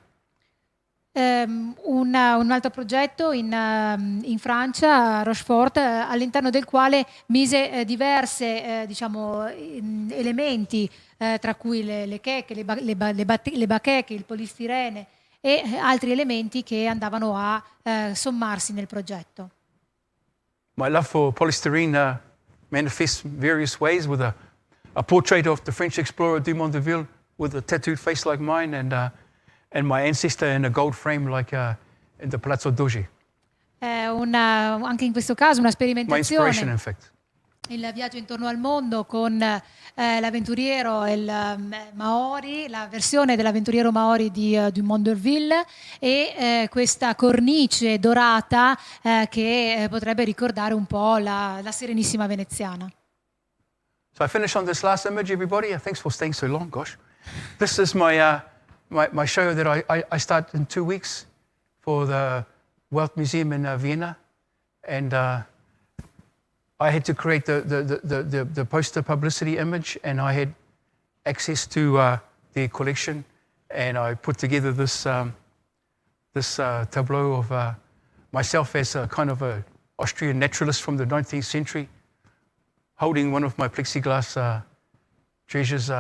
Un altro progetto in Francia, a Rochefort, all'interno del quale mise diverse diciamo, elementi, tra cui le checche, le bacheche, il polistirene e altri elementi che andavano a sommarsi nel progetto. My love for polystyrene manifests in various ways, with a portrait of the French explorer Dumont d'Urville with a tattooed face like mine, and my ancestor in a gold frame like in the Palazzo Doge. Anche in questo caso una My inspiration, sperimentazione. in fact. Il viaggio intorno al mondo con l'avventuriero e il maori, la versione dell'avventuriero maori di Dumont d'Urville e questa cornice dorata che potrebbe ricordare un po' la Serenissima veneziana. So I finish on this last image, everybody. Thanks for staying so long, gosh. This is my show that I start in 2 weeks for the Welt Museum in Vienna, and I had to create the poster publicity image, and I had access to their collection, and I put together this tableau of myself as a kind of a Austrian naturalist from the 19th century, holding one of my plexiglass treasures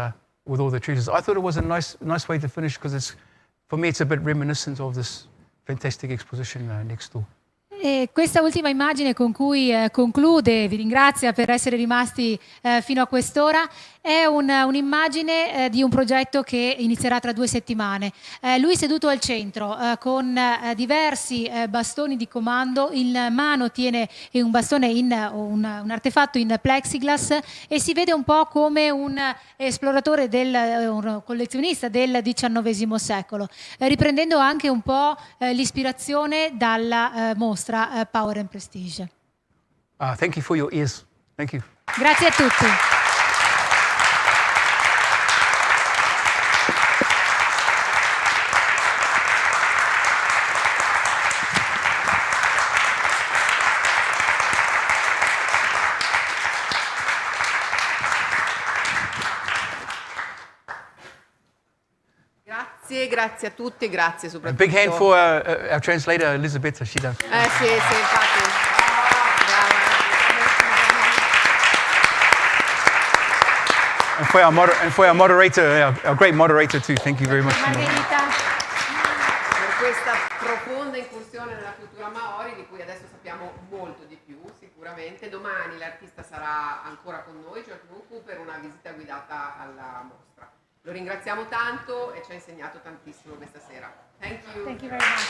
with all the treasures. I thought it was a nice way to finish, because for me it's a bit reminiscent of this fantastic exposition next door. E questa ultima immagine con cui conclude, vi ringrazio per essere rimasti fino a quest'ora, è un'immagine di un progetto che inizierà tra 2 settimane. Lui seduto al centro con diversi bastoni di comando, in mano tiene un bastone un artefatto in plexiglass e si vede un po' come un esploratore, un collezionista del XIX secolo, riprendendo anche un po' l'ispirazione dalla mostra Power and Prestige. Thank you for your ears. Thank you. Grazie a tutti. Grazie a tutti, grazie A soprattutto. big hand for our translator, Elizabeth. She does. Sì, infatti. And for our moderator, our great moderator too. Thank you very much. Margherita. Per questa profonda incursione nella cultura maori, di cui adesso sappiamo molto di più, sicuramente. Domani l'artista sarà ancora con noi, George Nuku, per una visita guidata alla mostra. Lo ringraziamo tanto e ci ha insegnato tantissimo questa sera. Thank you. Thank you very much.